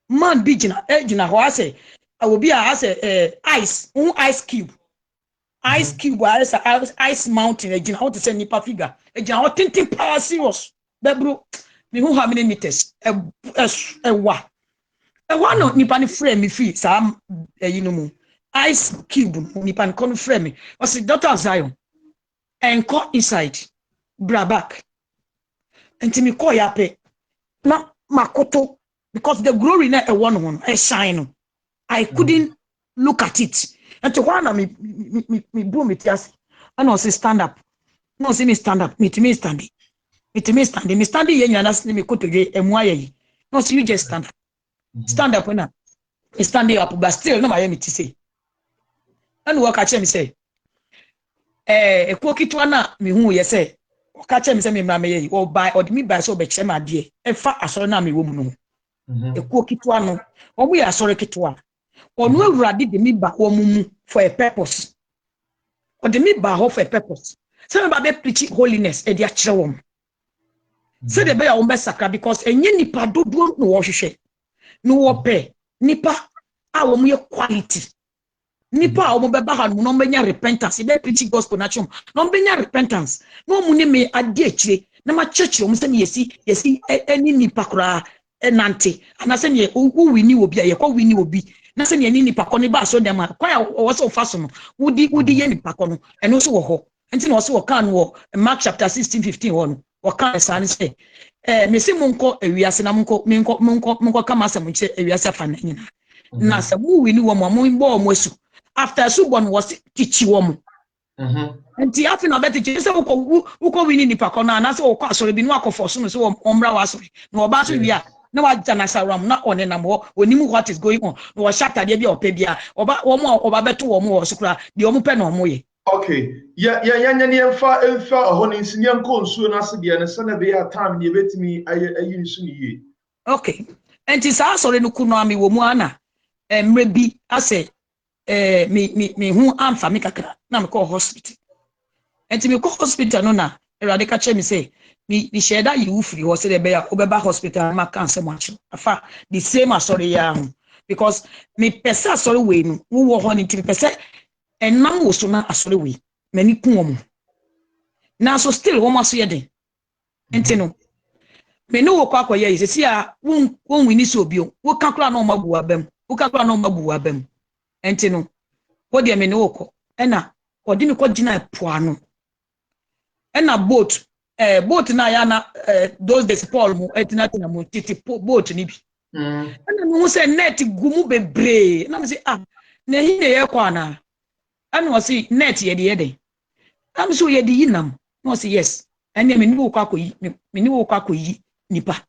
man be gina ho ase I will be as ice cube ice mountain gina how to say nipa figure gina how tintin power serious that bro me who how many meters wa no nipa ni frame me fi sa mu ice cube nipa ni kon frame me was Dr. Zion and call inside bra back until me call ya pe na makoto because the glory na a one shine. I couldn't look at it. And to one me boom it yes. And I say stand up. No see me stand up. Me standing. Me standing yen and ask me koto ye emwaye. No see you just stand up. Stand up na. Me standing up but still no my me to say. And work at me say. Ekwokitu na me hu ye say. Catch me say me mama ye or buy or me buy so be chema die. E fa asoro na me wo mu no. Ekwokitu no. Omu ya asoro kitwa. Onu awurade de me ba wo mu for a purpose. Or de me ba ho for a purpose. Say me ba be preach holiness e dia kire wo. Say de be ya wo be sakra because enye nipa dodo no wo hwehwe. No wo pe nipa a wo mu ye quality. Nipa a wo be ba ha no benya repentance be preach gospel na chom. No benya repentance. No mu ne me ade akire na ma church wo say yesi eni nipa kura enante. Ana say ne wo wini obi a ye kwa wini obi. Na se ne nipa ko ne ba so dem a kwa wo so fa so no wudi ye nipa ko no eno so wo ho enti na wo so wo kan wo Mark chapter 16:15 wo no wo kan san say me se monko awiase na monko kama asem che awiase fa na nyina na se mu wi ni wo mo bo mo asu after su bon was tichi wo mo enti afi na beti che se wo wi ni nipa ko na se wo ko asore bi no akofo so no se wo omra wa asore na wo ba so wi a na wa jana saram na one na mo onimu what is going on no wa shata de bia opebia oba beto wo mo so kura de omo pe na omo ye okay ya nyane emfa ohoni nsinye nko nsuo na se de na se na be ya time ne betimi ayi nsu ni ye okay enti sa asore no kuno ami wo mu ana mre bi ase me hu amfa me kakra na me ko hospital enti me ko hospital no na erade ka che me say mi sheda yi ufri ho se de be ya obeba hospital ma cancer macho afa the same asori ya because me pesa asori we no wo ho ni ti pesa enam wo so na asori we mani kun wo na so still wo ma so ye den enti no me no wo kwa kwa ye se a won wini so bio wo kakura na o mabu abam wo kakura na o mabu abam enti no wo de me no wo ko ena odi mi ko gina poano ena boat na ya na those days Paul mu etina mu titi boat ni bi ana mu se net gumu bebre na me say na hi ne ye kwa na ana o say net ye de am so ye de yinam no say yes ene me ni wo kwa koyi me ni wo kwa koyi nipa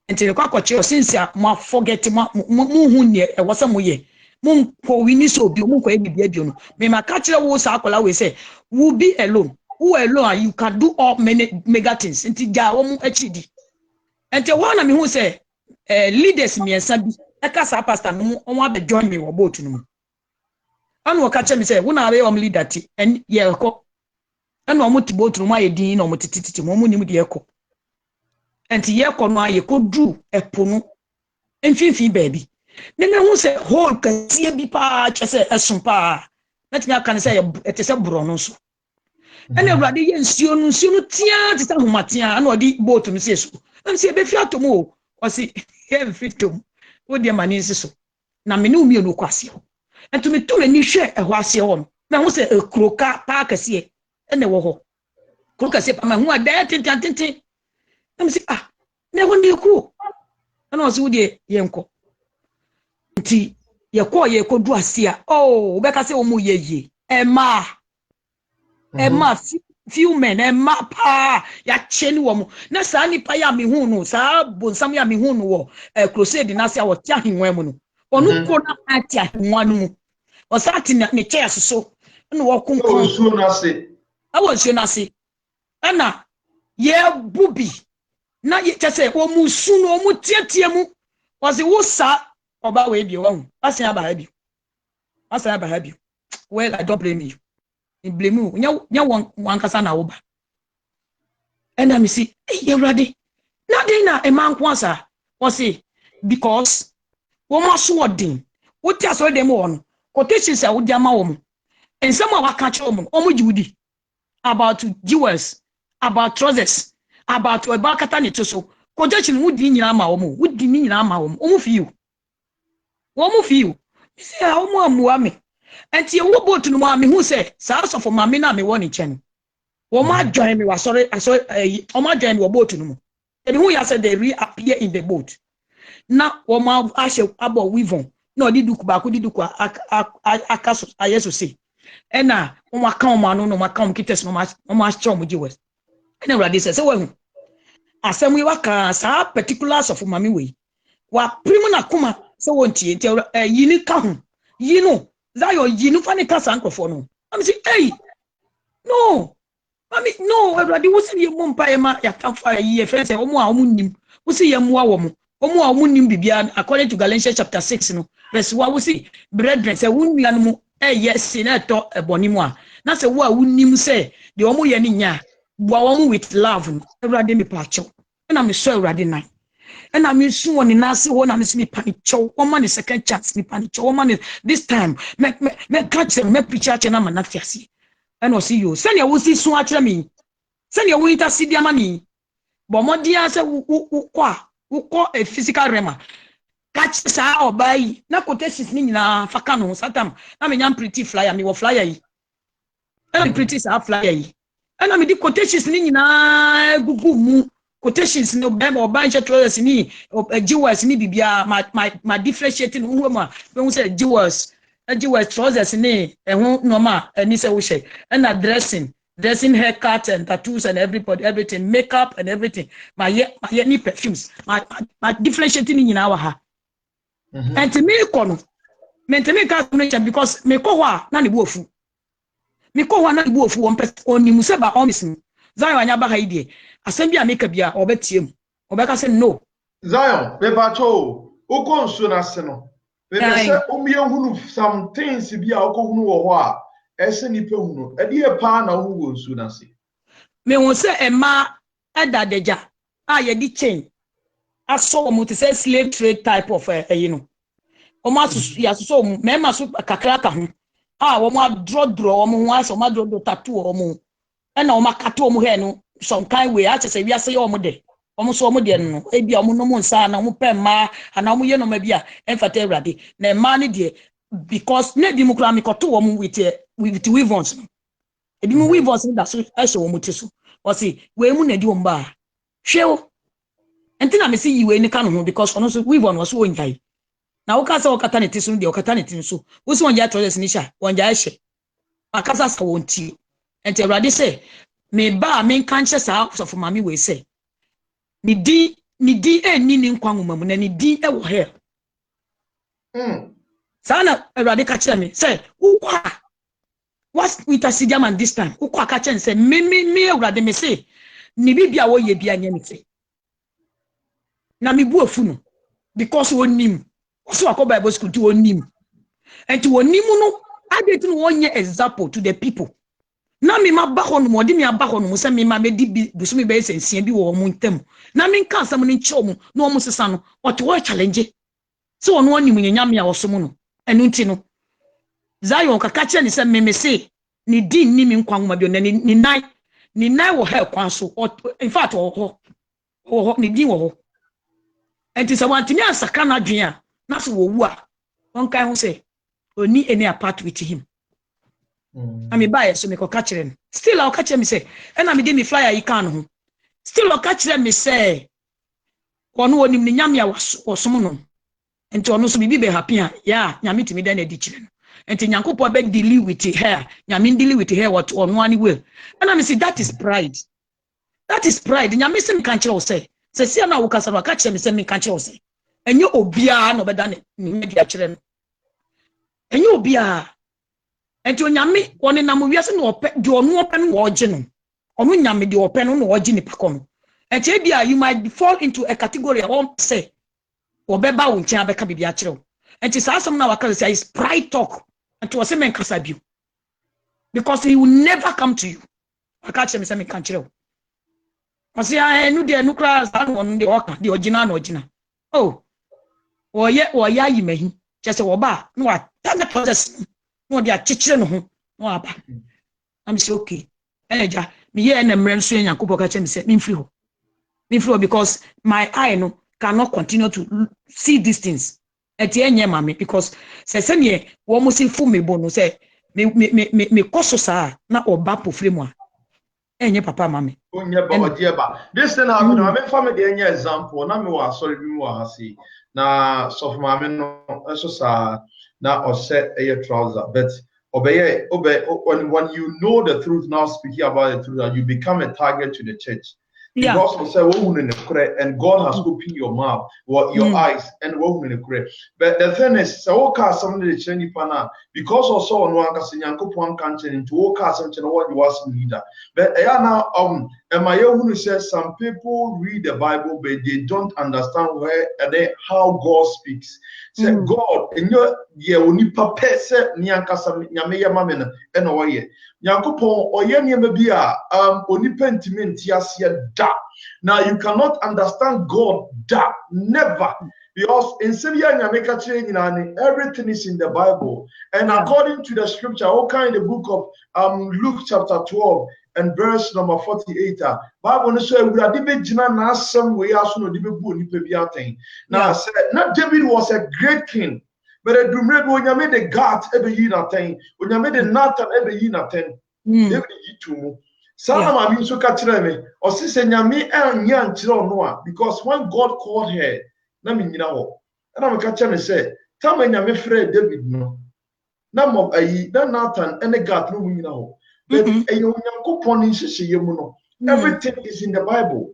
enti kwa che o since ma forget ma mu hu ne e wo se mu ye mu ko wini so bi mu ko e bibia bi no me ma ka kire wo sa akola we say will be alone. Who alone you can do all many mega things. Inti ja womu echidi. Ente wana mi hu say leaders mi ensa bi eka sa pastor no won be join me wo boat no. Anu ka che mi say wona are am leader ti en ye ko. Anu omo ti boat no ma ye din na omo tititi mo mu nim de ye ko. Enti ye ko no aye ko dru epo no. Enfinfin baby. Ne me hu say hole ka tie bi pa che say esun pa. Na ti aka ne say ete say bro no so. And everybody nsuo no tia tita homatia na odi boat no se so am se be fi atomo o se e fitom wo de mani se so na me no mienu kwase ho ento me to mani hwe ho ase ho no na ho se kroka pa kase ene wo ho kroka se pa ma hu ada tintin am se na wo ndi ku na o se wo de yenko nti ye ko du ase a be ka se wo mu ye Emma few men and mapa ya cheni wo na saa nipa ya me hu no saa bonsam ya me hu no wo crusade na sia wo tia henwa mu no onu ko na ati henwa no mu o saa ti ne chair so na wo konkon so na se awo so na se ana ye bubi na ye chese o mu su no o mu tietie mu o se wo sa oba we bi wo hu asan aba ha bi well I don't blame you. In blame you. Nya one kasa na oba. And I see, hey, ready. Nothing na a man kwansa. Was say because woman swording. What just saw them on. Quotations are with their mom. And some of our catch Judy about jewels, about trousers, about katani to so. Quotation would be in your mouth, would be in your mouth, almost you. See how more muame. And you wo boat no ma me hu say sa so for ma me na me woni chen wo ma join me was sorry o ma join me wo boat no mu e hu ya say they reappear in the boat na wo ma ashe abo weavon na odi duku ba ko di duku akaso ayeso say e na wo ma kan ma no ma kan kites no ma chom ji wes e na radi say wo hu asem we waka sa particulars of ma me we wa primo na kuma say won tie yini ka hu yino Zion, you know, funny cast uncle for no. I'm saying, hey, no, everybody was in your mum payma, ya can't fire ye, friends, and Omunim, who see your Muawomu, Omuamunim Bibian, according to Galatians chapter 6, no, verse 1, we see, brethren, say, wouldn't be animal, yes, senator, a bonimoa. That's a what wouldn't say, the Omu Yaninya, Wawamu with love, everybody me pacho, and I'm so ready night. And I mean, soon in Nasi, one I'm me panicho, woman is second chance, me panicho, woman is this time, me catch them, me preacher, and I'm not fiasi. And I'll see you. Send your wussy swatch me. Send your winter see their money. But more dear, say, who call a physical rema. Catch sa or buy, na quotations nina, facano, satam. I mean, I'm pretty flyer, me will flyer. And I'm pretty sa flyer. And I mean, the quotations nina, gugu. Quotations no bem or banjo trollers ni jewels ni bibia my differentiating woman when we say jewels trousers ni normal and say we say and dressing haircut and tattoos and everything makeup and everything my ni perfumes my differentiating in our ha and to me kono me ka because me ko wa na ne buofu on pet on museba on misin Zion anya ba ha ide asem bia make bia obetiem obeka say no Zion be bacho ukonso na se no be say omie hunu some things bia okohunu wo ho a ese nipa hunu e de pa na hu wo nsu na se me won say ema edadeja a ye di chain aso mo te say slave trade type of you know o ma ya so me ma so kakra ka ho a wo ma draw mo ho aso ma draw tattoo o mo e na o ma kato mo he no some kind way ache say wiase yo mo de omo so mo de no e bia omo no mo nsa na mo pemma ana omo ye no ma bia emfata awrade na ma ne de because na di mo kra me koto omo with weavons e di mo weavons da so e she omo ti so o say we mu na di o mba hweo enti na me see yi we ni ka no ho because ono so weavon was so njai na wo ka say o kata ne ti so de o kata ne ti so wo so onja trollers ni sha onja ehye akasa sa wonti enti awrade say me ba me kanche sa of mami we say ni di ni nkwa nwoma mu na ni di e wo here sana awrade ka kire me say ukwa what with asidiam this time ukwa ka kire say me awrade me say ni bibia wo ye bia nya me say na me bu afu no because wonim so akọ Bible school to wonim enti wonim no adeti no wonye example to the people na me ma ba hono mo di me aba hono se me ma be di busu me be sensia bi wo mo ntam na me nka asam ni nche omo na omo sesa no oto wo challenge so ono oni munyanya me a wo so mo no enu nti no Zion ka ka ni se me se ni di ni me nkwa ngoma bi na ni nai wo ha kwan so in fact wo ho ni di wo ho enti se wanti mi asaka na dwen a na so wo wu a won kai ho se oni any apart with him. I mean, buy so me ko catch them. Still, I'll catch me say, and I me flyer you can. Still, I'll catch them me say, one wonim ni nyamia was someone. And to no so be happy. Yeah, nyami to me then a ditch. enti nyankopɔ be deal with her nyame deal with her what on one will and I say that is pride nyame se me kan kire wo se sia na wo kasa no ka kire me se me kan kire wo se enye obia no beda ne media kire no enye obia enti onyame woni na mo wiase no ope de onu ope no wo gye no onu nyame de ope no wo gye ni pa kono enti e bia you might fall into a category of say obeba wo ntia beka bibia kire wo enti saa som na waka say is pride talk enti wo se men kasa bio because he will never come to you aka kire me se me kan kire wo ɔsi enu de enu kra saa no de ɔka de ɔgyina na ɔgyina oh wɔyɛ ayi mahi kyɛ sɛ wɔba na watana process na ɔde akyekyere no ho na aba am say okay ɛnagya me yɛ na mmerɛ nso Nyankopɔn ka kyɛ me sɛ memfiri hɔ because my eye no cannot continue to see these things ɛti ɛnyɛ ma me because sɛ ne wɔn mo si fu me bo no sɛ me kɔso saa na ɔba pofre mu a ɛnyɛ papa ma me this thing happened I mean family dey any example na me was sorry bi mu ha see na so for me no so sa na o set a trouser but obey when you know the truth now speaking about the truth that you become a target to the church because we say and God has opened your mouth or your eyes and but the thing is so somebody the change pana because also no anka Nyankopon kan change into something what you was leader but now am I who says some people read the Bible but they don't understand where how God speaks say God and you oni papa say nyanka nyame ya mame na e no ye Nyankopon oye niam bia oni pentimenti ase da now you cannot understand God da never because in Syria nyame ka kire everything is in the Bible and according to the scripture all kind of book of Luke chapter 12 and verse number 48 Bible no so ewurade be gina na asem we aso no de be bu onipa bi aten now said not David was a great king but edumre bi onyame de Gad ebe yi na ten onyame de Nathan ebe yi na ten David yi tumu Sana ma mi so ka kire me o se se nyame anya nkire ono a because when God called her na me nyina ho na me ka kire me say tam nyame frɛ David no na mo ayi na Nathan ene Gad no mu nyina ho but Nyankopon nhyehyeye mu no everything is in the Bible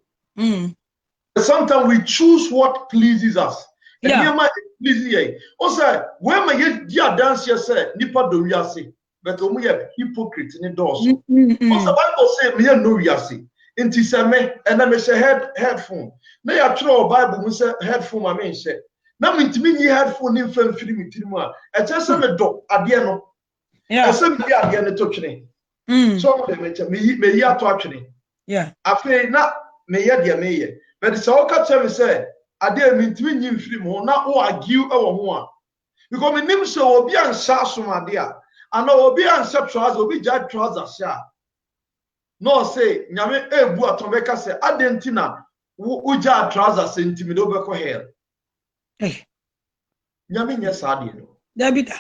sometimes we choose what pleases us and pleases ye o say when ma ye dia dance say nipa do wiase but omu ye hypocrite ni doors o say Bible say me no wiase nti say me and me say headphone na ya tro Bible mu say headphone ma me say na me ntimi nyi headphone ni mfa mfiri mi tirimu a e che say me do ade no e say me ade no to twene so me yi ato atwene afei na me ye de me ye but say o ka tell me say ade me ntimi nyi mfiri mu na o argue e wo ho a because me nim say obi ansa asomade a ana obi ansa trouser obi ja trouser sha no say nyame ebu atomeka say adentina wo ja trouser say ntimi do be ko hell nyame nya saade no David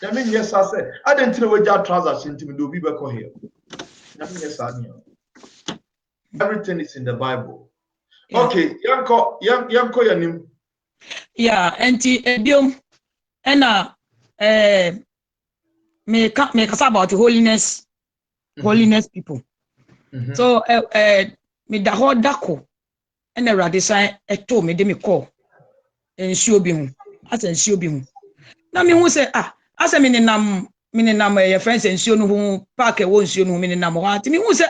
nyame nya sa say adentina wo ja trouser say ntimi do bi be ko hell nyame nya saade no everything is in the Bible okay yanko yanim enti ebiom ena me kasa about holiness people so me da ho dako ena Awurade san eto me de me call ensuo bi hu asa ensuo bi hu na me hu say asa me nenam ye friends ensuo no hu park e wo ensuo no hu me nenam ho ati me hu say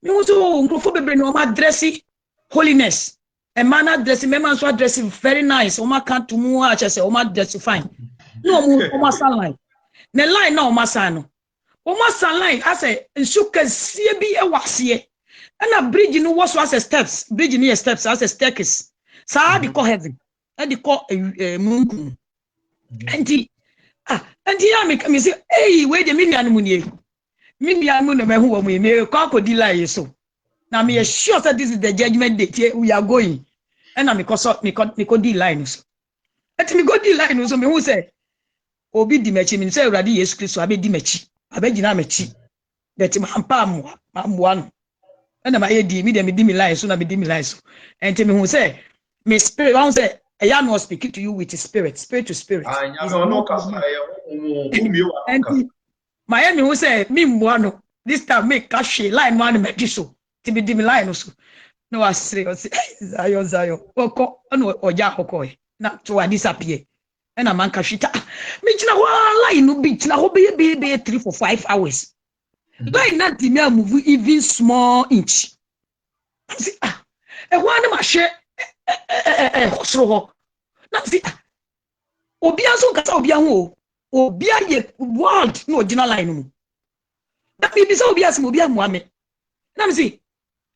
me hu so nkrofo bebre no ma dressy holiness a man address me man so address very nice o ma kan to mu a che say o ma dress fine no o ma sunlight na line na o ma san no o ma sunlight asa ensuo kasie bi e wase na bridge no was as steps bridge near steps as a staircase sa di ko heaven e di ko mungu anti ya me say hey we de million mu nie million mu no me hu wo mu me ko akodi line so na me sure that this is the judgment day we are going and na me ko di line so et me go di line so me hu say obi di mechi me say Awurade Yesu Kristo abe di mechi abegina mechi but mampa amwa no na ma ye di me de me di me line so na me di me line so enti me hu say me spirit wan say I was speaking to you with his spirit to spirit. Miami who say me mwano this time make cash line man me so to be dim line so no was serious Zion oko no oja hokoi na to disappear and a man kashita me china wa line no be china ho be 3 for 5 hours line na di me move even small inch see e one ma she so ho na see obi aso kasa obi ahu obi aye world no original line mu that be so obi asim obi amu ame na me see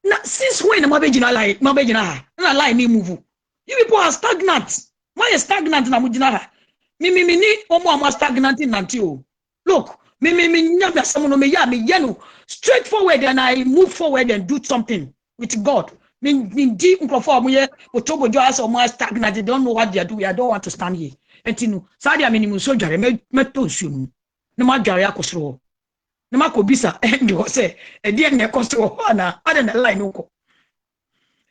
na since when ma be original line na line ni move you people are stagnant why is stagnant na mu gina ha me ni omo stagnant nanti o look me nya me some no me ya me no straightforward and I move forward and do something with God me di nkrofo omo ye otobojo as omo stagnant they don't know what they are doing I don't want to stand here entinu sadia minimu so dware meto nsuonu na ma dware akosoro na ma ko bisa ndi ho se e die ne kosoro na ade na line nko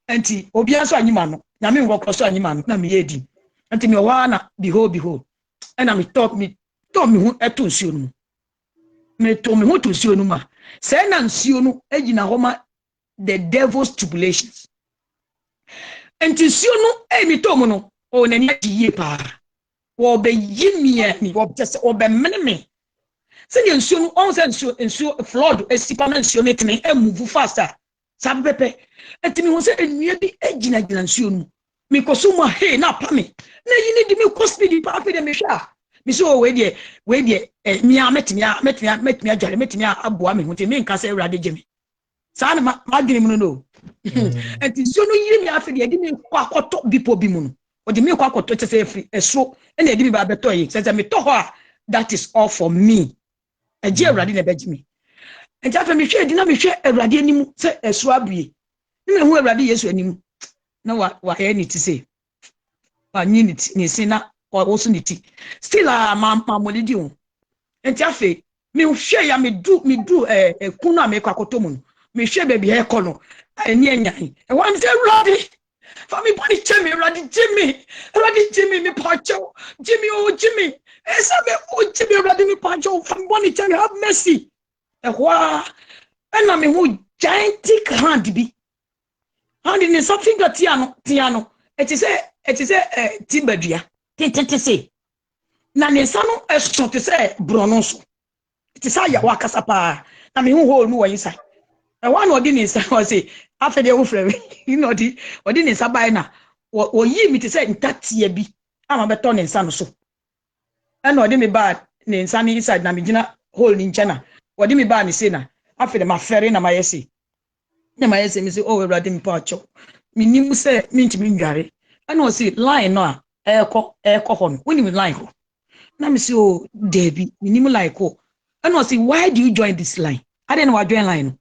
enti obi anso anyima no na me ngoko so anyima no na me yedi enti me wa na behold and me talk me hu eto nsuonu me to me hu to nsuonu ma se na nsuonu egina ho ma the devil's tribulations enti nsuonu me to mo no o na ni agiye pa obe yimie ni obtese obe meneme se ni nsuo no on se nsuo flood esipa na nsuo metime move faster sabepe etimi ho se enua bi agina nsuo no mi kosuma he na pa me na yini di mi ko speed pa fe de me hwa mi so we de mi a metimi adware metimi aboa me ho te me nka se awrade gemi sa na ma dwene mu no enti nsuo no yiri mi afi de mi kwa akoto bipo bi mu no odi mi kwa akoto te se free eso na edi mi ba beto yi se me to ho that is all for me eje awrade na begimi enti afa mi hwe edi na mi hwe awrade animu se eso abue ni me hu awrade Yesu animu na wa he ni ti se wa nyi ni se na wo so ni ti still ma molidi o enti afa mi hwe ya mi du kunu am kwa akoto mu no mi hwe baby he ko no ani anyan e wa mi se awrade Fami boni Jimmy, Jimmy, me pacho, Jimmy. Esabe Jimmy, Raddy me pacho, fami boni Jimmy, have mercy. Ehwa, ena me hu gigantic hand bi. Hand in something that tiano. It is timbadua. Tete say. Na ne sano eso te say brononso. It is ya wakasa pa. Na me hu hole no wa inside. One odi ni nsa o say after the ofre you know di odi ni nsa bai na wo yi mi te say ntatia bi ama beto ni nsa no so e na odi mi ba ni nsa ni inside na mi gina hole ni nchana odi mi ba ni say na after the ma fere na ma yesi mi say oh we mi pa cho mi ni mu say mi ntimi ndware e na o say line no a ekọ ho no woni mi line ho na mi say oh Debbie mi ni mu line ko e na o say why do you join this line I didn't know join line no.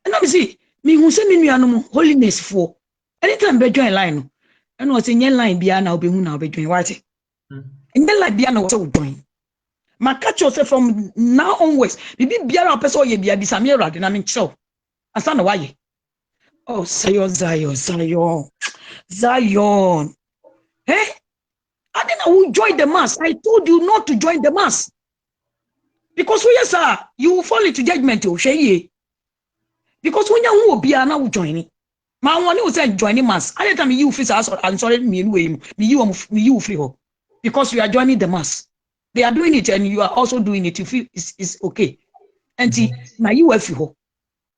And let me see, me who send me no holiness for anytime be join line. And was in your line be now be who now be join what? And then like be now so join. My catch yourself from now onwards. Bibi biara person ye bia bisamira na me show. Asa na why? Oh Zion. Eh? I didn't know who join the mass. I told you not to join the mass. Because yes sir, you will fall into judgment o shey. Because when you will be now joining, my one who said joining mass. Any time you free us, I'm sorry, me you free her because you are joining the mass. They are doing it and you are also doing it. You feel it's okay. And now you are free her.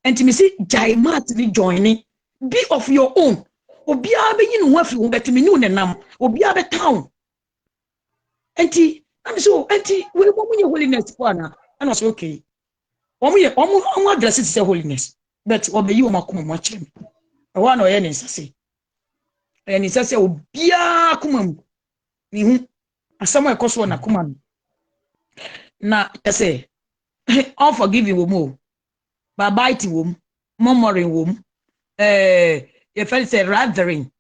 And me see, Jaimat joining, be of your own. Obi abe you know free but me no nam. Obi abe town. And I'm so we want your holiness for now. And I say okay. Omo address it say holiness. But obe you makuma mwachemi. Ewa no ye ni nsase. Ye ni nsase obia kuma mu. Ni hu asamo ekoso na kuma mu. Na say unforgiving wo mu. Babaiti wo mu. Murmuring wo mu. You felt say rathering,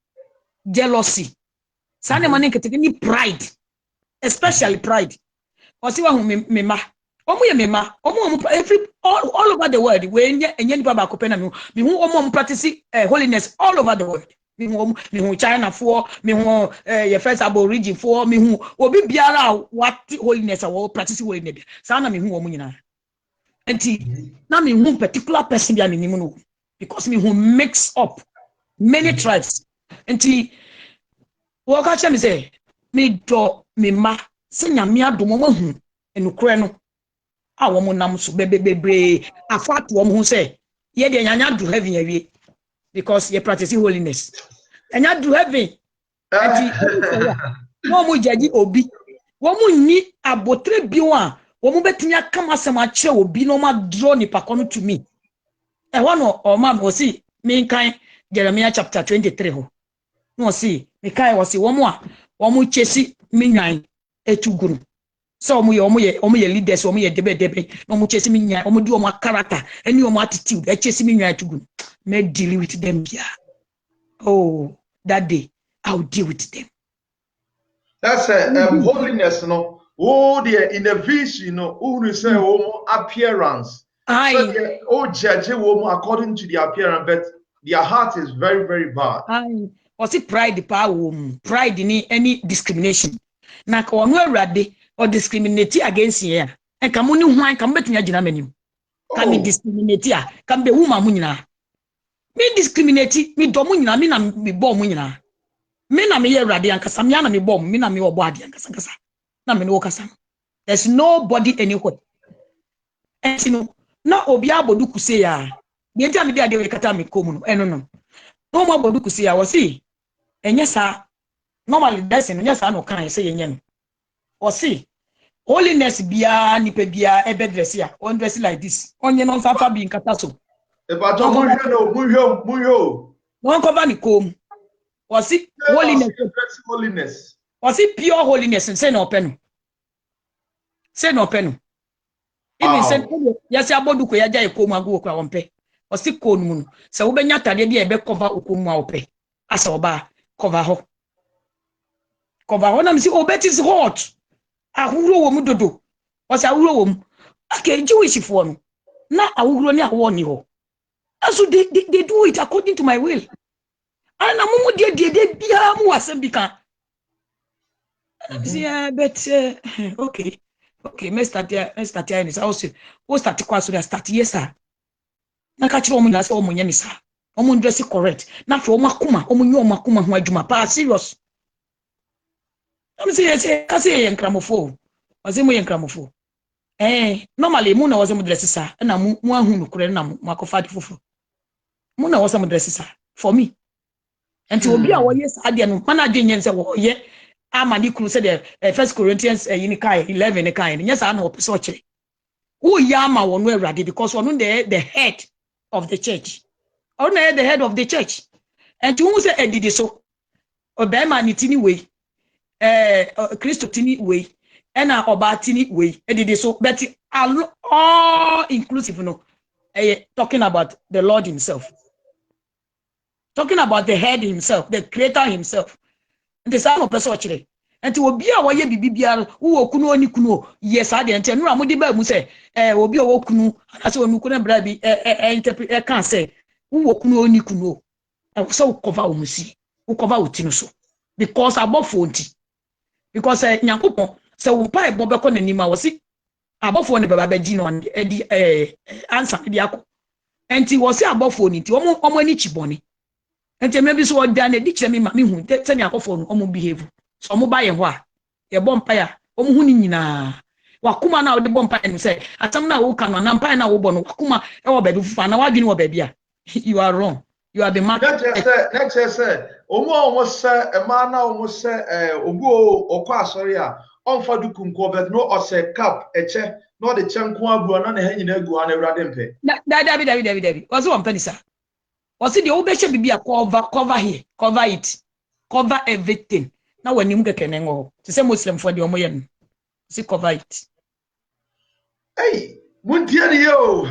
jealousy. Sane mane keteke ni pride. Especially pride. Osi wa hu me ma. All over the world. We enye nipa ba kopena me hu practice holiness all over the world. me hu China for me hu your first aborigine for me hu obi biara what holiness or practice holiness sa na me hu omo nyina enti na me hu particular person bia me nim no because me hu mix up many tribes enti wo ka che me say me do me ma se nyame adomo mo hu enukure no a wo mo nam so bebebre afat wo mo hu say ye de nyanya do heaven awie because you practice holiness and you do heaven no mo jaji obi wo mo ni abotre bi wa wo mo betimi akama asema che obi no ma draw ni pakono to me e ho no o ma mo si me kan Jeremiah chapter 23 ho no si me kan wo si wo mo chesi minyan etuguru so omo ye leaders omo ye debe no mo chesi minyan omo di omo character any omo attitude e chesi minyan etuguru me deal with them here. Oh, that day I'll deal with them. That's holiness, no. Oh, dear, in the vision, who say appearance. So oh, judge according to the appearance, but their heart is very, very bad. Was it pride the power? Pride in any discrimination. Na ko no awrade or discriminate against here. And come on, why come bet me agina menu? Can be discriminate here? Can be woman munyina? Me discriminate me do munyina me na me bo munyina. Me na me ye awrade ankasa me na me bo me na me obo ade ankasa na me no kasa. There's nobody anywhere. And you know, na obi abodu kuse ya. Me ntia me dia de we kata me komu no. No. No mo abodu kuse ya wo si. Enye sa normally that's enye sa no kan say enye no. Wo si holiness bia ni pe bia ebe dress ya. On dress like this. Onye no fafa bi nkata so. E ba to munyo. No cover ni kom. Wo si holiness. Wo si pure holiness say no open. Say no open. Even say yes abodu ko ya ja ekomu agu ko awompe. Wo si ko nu no. Se wo benya tade bia ebe cover okomu awompe. Asa oba cover ho. Cover ho na me si obet is hot. Ahuro wo mu dodo. Wo si ahuro wo mu. Okay, Jewish for no. Na ahuro ni awo ni ho. So they do it according to my will. And amumu de bia mu asem bi kan. Yeah, but okay. Okay, me start here in this house. Wo start kwa so start yes sir. Na ka chiro omo na say omo nya ni sir. Omo dress correct. Na fe omo akuma, omo nyu omo akuma ho adwuma pa serious. I'm say ka say yen kramofo. Waze mo yen kramofo. Normally mu na waze mo dress sir. Na mu ahu no kure na mu akofa de fofo. Mu na waze mo dress sir for me. Enti obi a wo yes ade no mana dwenyen say wo ye Amani Kuru said 1 Corinthians 11 kind. Yes, I know such. Who yama one way ready because one the head of the church. On the head of the church. And you say did so. Obama nitini way. Christo tini way. And oba tini way. Did so. But all inclusive, no. Talking about the Lord himself. Talking about the head himself, the creator himself. The son of person actually. And to obi a waye bibia wo okunu oni kunu yes ade ente no amudi ba mu se obi a wo kunu ase onu kunu bra bi interpret kan say wo okunu oni kunu so cover o musi wo cover o tinu so because abofo nti because nyankopon se wo pa ebo be ko nanima wo si abofo ne baba baji no edi answer di akọ enti wo si abofo ni nti omo ani chiboni enti maybe so odan na di kire me ma me hu te ne akofo no omo behave so omo ba ye ho a ye bompa ya omo hu ni nyina wakuma na ode bompa ni say atam na wo kan na mpa na wo bo no wakuma e wo baby fufa na wadwini wo baby a you are wrong. You are the man. Next year say omo say e ma na omo say ogu okwa asori a onfa duku nko but no ose cap eche no de chenko abu na ha nyina agu na ewrade mpe David was one penny sir. Was it the old bishop be a cover here, cover it, cover everything. Now when you get an to say Muslim for the Omoyan, see cover it. Hey, Muntiani yo.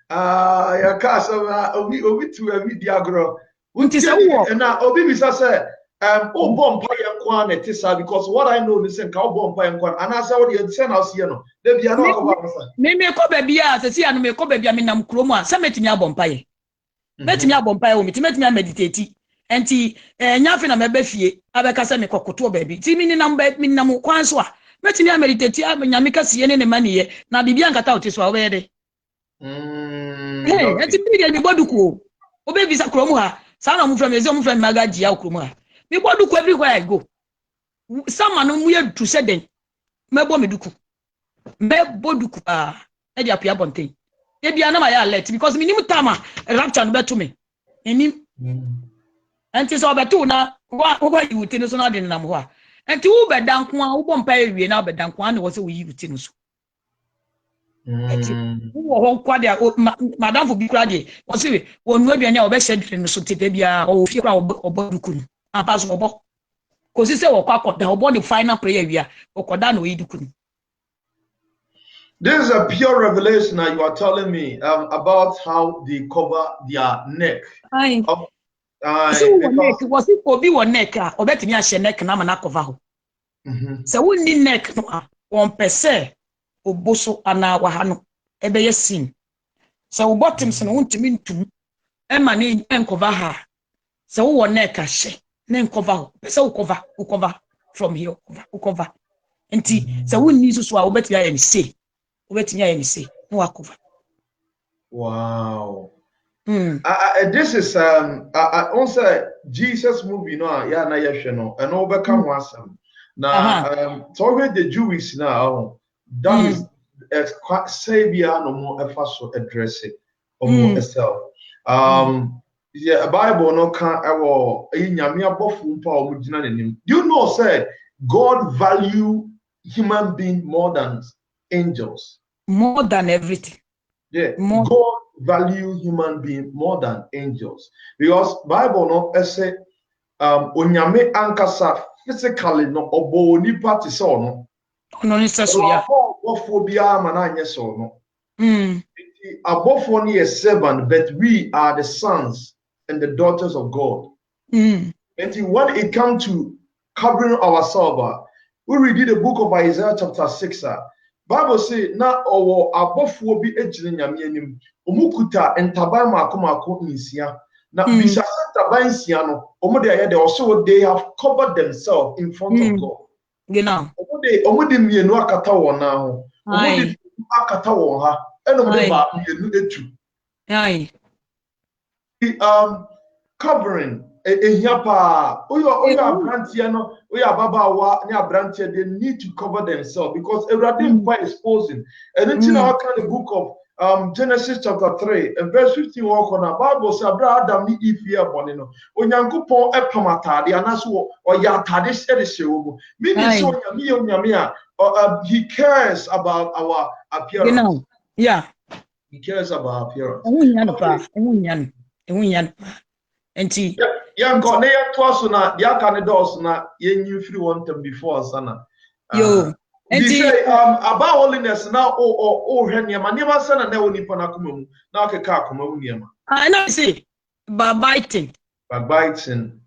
Ya casa obi to a vidiagro. And now obi bisa say oh bomb pie kwan etisa because what I know is ka bomb pie kwan and I say what you send us here no. Dey bia no cover. Me ko baby a say anu me ko baby a me nam kromo a say metimi abom pie. Metimi abom pie o metimi meditate. enti nyafe na mebe fie abeka se me kokoto baby ti mi ni nam kwan so a metimi ameritate nyame kase ne mani ye na bibia nkata otiso a obede enti bi de boduku obe visa kromu ha sa na mu from eze mu from magaji ya kromu ha me boduku everywhere I go sama no mu ye du se den mebo me duku meboduku e dia pia bonten e bia na ma ya alert because minimum time rapture no beto me enim enti so beto na wo yi wuti no so na de nam ho a enti wo beda nko a wo bompa ewie na beda nko a na wo se wo yi wuti no so enti wo ho kwa de madam fo bi kra de wo se wo nu aduane a wo be shedre no so tete bia o fie kra oboduku no apa so obo ko si se wo kwa koda obo the final prayer wia wo koda na o yi duku no. This is a pure revelation that you are telling me about how they cover their neck. So neck was it obi one neck obetimi a she neck na ma na cover ho. So we need neck no a one percent oboso ana wa ha no ebe ye sin. So bottom so no ntimi ntum e ma ne cover ha. So we neck a she na cover ho. So cover from here cover. Enti so we need so a obetimi a say. Wow. This is also Jesus movie no ya na yehwe no and overcome wasam na talking the Jewish now that is savior no more efaso address it or itself yeah Bible no can ewo nyame abofu mpa o mugina nanim. You know said God value human being more than angels, more than everything. Yeah, God value human being more than angels because Bible no say onyame ankasa physically no obo nipa ti so no ni seso ya abofo bia ma na anye so no abofo ni is servant but we are the sons and the daughters of God. And when it comes to covering ourselves, we read the book of Isaiah chapter 6. Bible say na owo abofo bi ejire nyame anim omukuta entaban makomako nsia na bisa entaban nsia no omude aye de also they have covered themselves in front of God. Genau. Omude mienu akata won na ho omude akata won ha eno omude ba mienu etu. Ai. Covering ehiapa oyo abrantie no oyo ababawa ni abrantie they need to cover themselves because everything by exposing. And then now kind of book of Genesis chapter 3 and verse 15 walk on a Bible say Adam ni Eve here born no onyankopon epamatade anaso o ya tade se de sewo meaning so nyame a he cares about our appearance. Genau. Yeah. He cares about our appearance. Ehunyan. Enti yanko ne yatwaso na yaka ne dos na yenyu free one time before sana yo enti about holiness na o hweniema sana na woni pana komamu na okeka komamu niema I know say backbiting,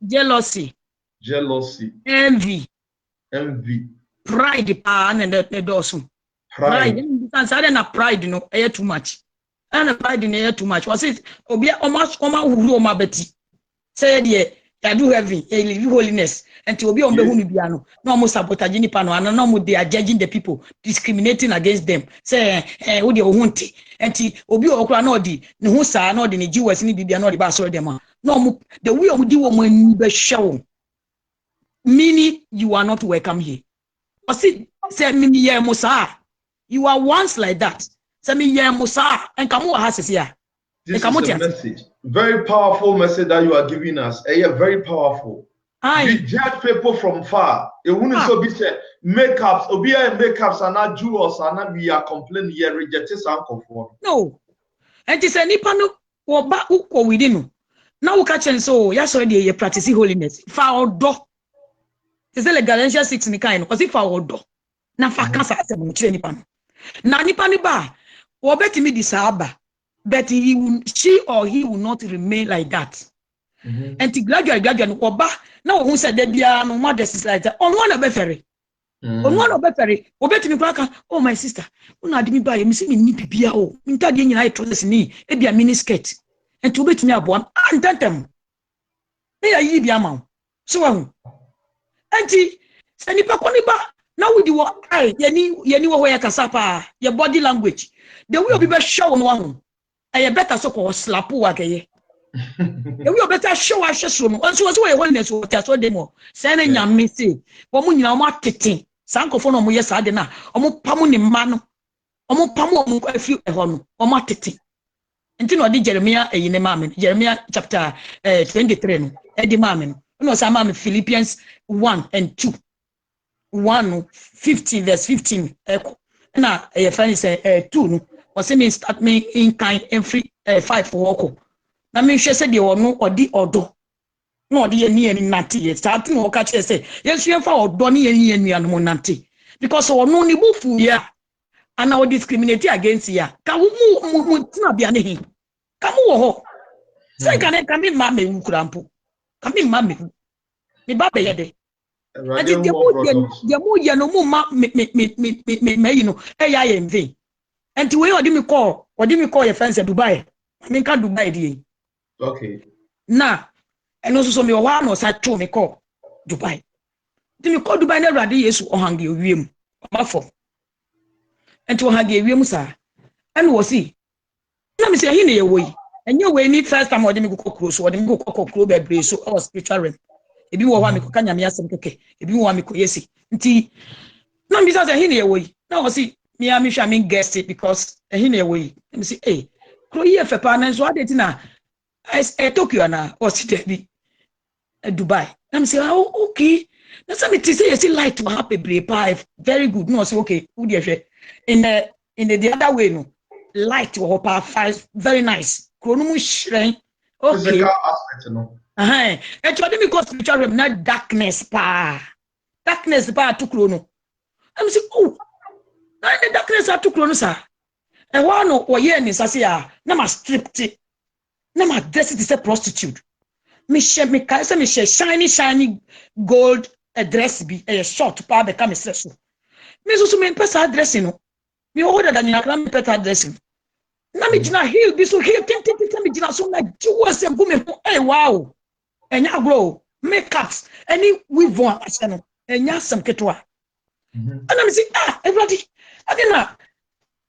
jealousy, envy, pride and the dosu pride and na pride no too much and pride no too much was it obi almost huru o mabeti say there I do heaven live holiness and to obi on be hunu bia no no mo sabotage ni pa no and no mo they are judging the people, discriminating against them, say who dey ohunti enti obi okura no di ne hu saa no di ne jiwas ni bibia no di ba so dem no mo the way omo di wo mo ani be hwe meaning you are not welcome here. Or see say me ye musa you are once like that say me ye musa and come ha sisi ya. This is a message, very powerful message that you are giving us. Very powerful. We judge people from far. It wouldn't so be said makeups, obia makeups are not jewels, are not we are complaining here, rejected some comfort. No. And it's any pano or back or within. Now we catch and so yes already you practice holiness. Foul do. Is the Galatians 6 in the kind because if our do na fa cancer any pano. Na ni paniba or bet me disaba. But he will not remain like that. And to gradually oba now who said that there no more is like that on one of beferry on one of beferry obeti me kwaka oh my sister una adi me buy me see me ni bibia o nta de nyina trousers ni e bia mini skirt and to obeti me abo antantem me ya yi bi ama so wahu anti sani pa koni ba na wudi wo ai yeni wo ya kasapa your body language the way obi be show no wahu I better so ko slap wa keye the way better show wa hyeso no onso so we holiness wo tia so demo say na nyame say wo mu nyina wo atete sankofo no mo ye sa de na omo pamu ni mma no omo pamu omo afi eho no omo atete nti no di Jeremiah eyine mamen Jeremiah chapter 23 no edi mamen no sa mamen Philippians 1 and 2 1 15 verse 15 na e fani say 2 no o say me start me in kind every 5 work na me hwe say de ono odi odo na odi ye ni nante start no ka che say yesu ye fa odo ni ye ni anu nante because ono ni bufu ya ana o discriminate against ya ka mu tina bia ne hi ka mu wo ho say ka me ma me nkurampo ka me ma me ba be ye de ati de mo ye no mu ma me you know e ya ye mve enti we odi mi call your friends at Dubai I mean ka Dubai di okay na eno so me wa no sa to me call Dubai di mi call Dubai na Awurade Yesu ohange owiem mafo enti ohange owiem sa eno wo si na me say hi na ye wo yi enye we ni first time odi mi kokoro so odi mi kokoro be bre so our spiritual realm ebi wo wa mi ko kanya me asem keke ebi wo wa mi ko yesi nti na mi say hi na ye wo yi na wo si me am sure me guess it because he na way me say eh kro ye fe pa na so adeti na Tokyo na o si dey Dubai na me say oh okay na say me ti say you light to happy bre pa very good no say okay who dey hwe in the other way no light to pa very nice kro no mu hren okay physical aspect no e to dey me cause spiritual realm na darkness pa to kro no I me say oh na the darkness atukro no sa e wa no wo ye ni sase a na ma stripped na ma dress it as a prostitute me kai say me shiny gold dress bi e short pa be ka me so me so me pesa dressing no me order da ni akra me pesa dressing na me gina heel bi so heel tin me gina so na jiwo se bu me wow enya grow makeups any weave on ase no enya sam ketwa and me say everybody Adena,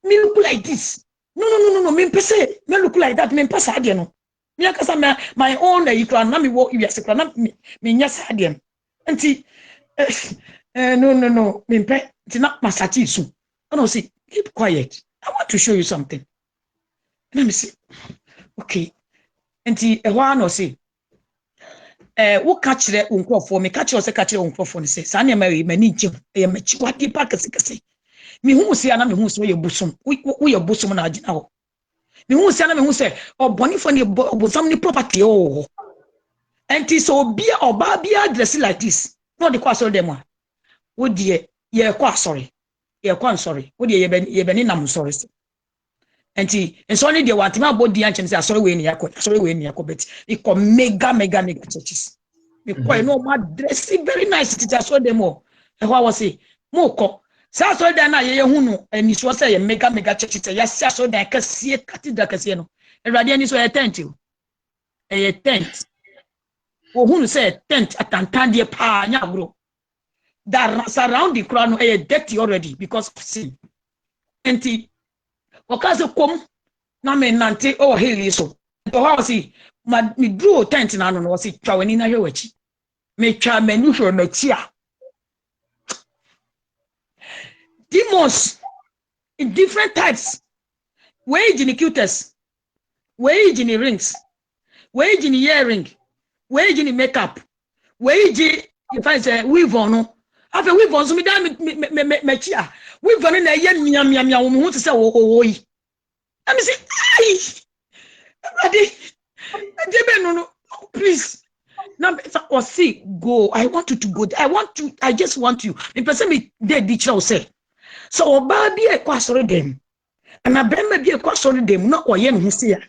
me look like this. No. Me pese, me look like that. Me pesa adieno. Me akasa my own that you can. Na me walk you as na me nyasa adien. Enti, no. Me pe, ti na masachi su. No say keep quiet. I want to show you something. Let me see. Okay. Enti ehwa no say. Wo catch the unkofo. Me catch you say catch the unkofo ni say. Sa na me mani gye. E machi wadi pa kase. Me hu se ana me hu so ye busum wo ye busum na agina ho me hu se ana me hu se obonifo ne obusam ni property o enti so bia oba bia dress like this no de kwa so dem a wo die ye kwa sorry wo die ye be ni nam sorry enti enso ne de wantima body anchem se sorry we ni yakọ bet e ko mega churches me kwa no ma dress very nice teacher so dem o e ho wa say mo ko sa so da na ye hu no ani so say ye mega church say ya sia so da kasie cathedral kasie no Awurade ani so ye tent o ye tent wo hu no say tent atantan de pa nya bro that surrounding crown no ye dirty already because of sin enti okaze kom na me nante o heli so to how see me draw tent na no si twa wani na hwewachi me twa manu hwe machi a demons in different types. Wage in the cutest, wage in the rings, wage in the earring, wage in the makeup, wage if I say weave on. After weave on, so me me chia. Weave on in a yen miam who to say oh. Let me say, ready? No, please. Now, or see, go. I want you to go. I just want you. The person me dead ditch say. So oba bi ekwasoro dem ana bemma bi ekwasoro dem na oye ne hisia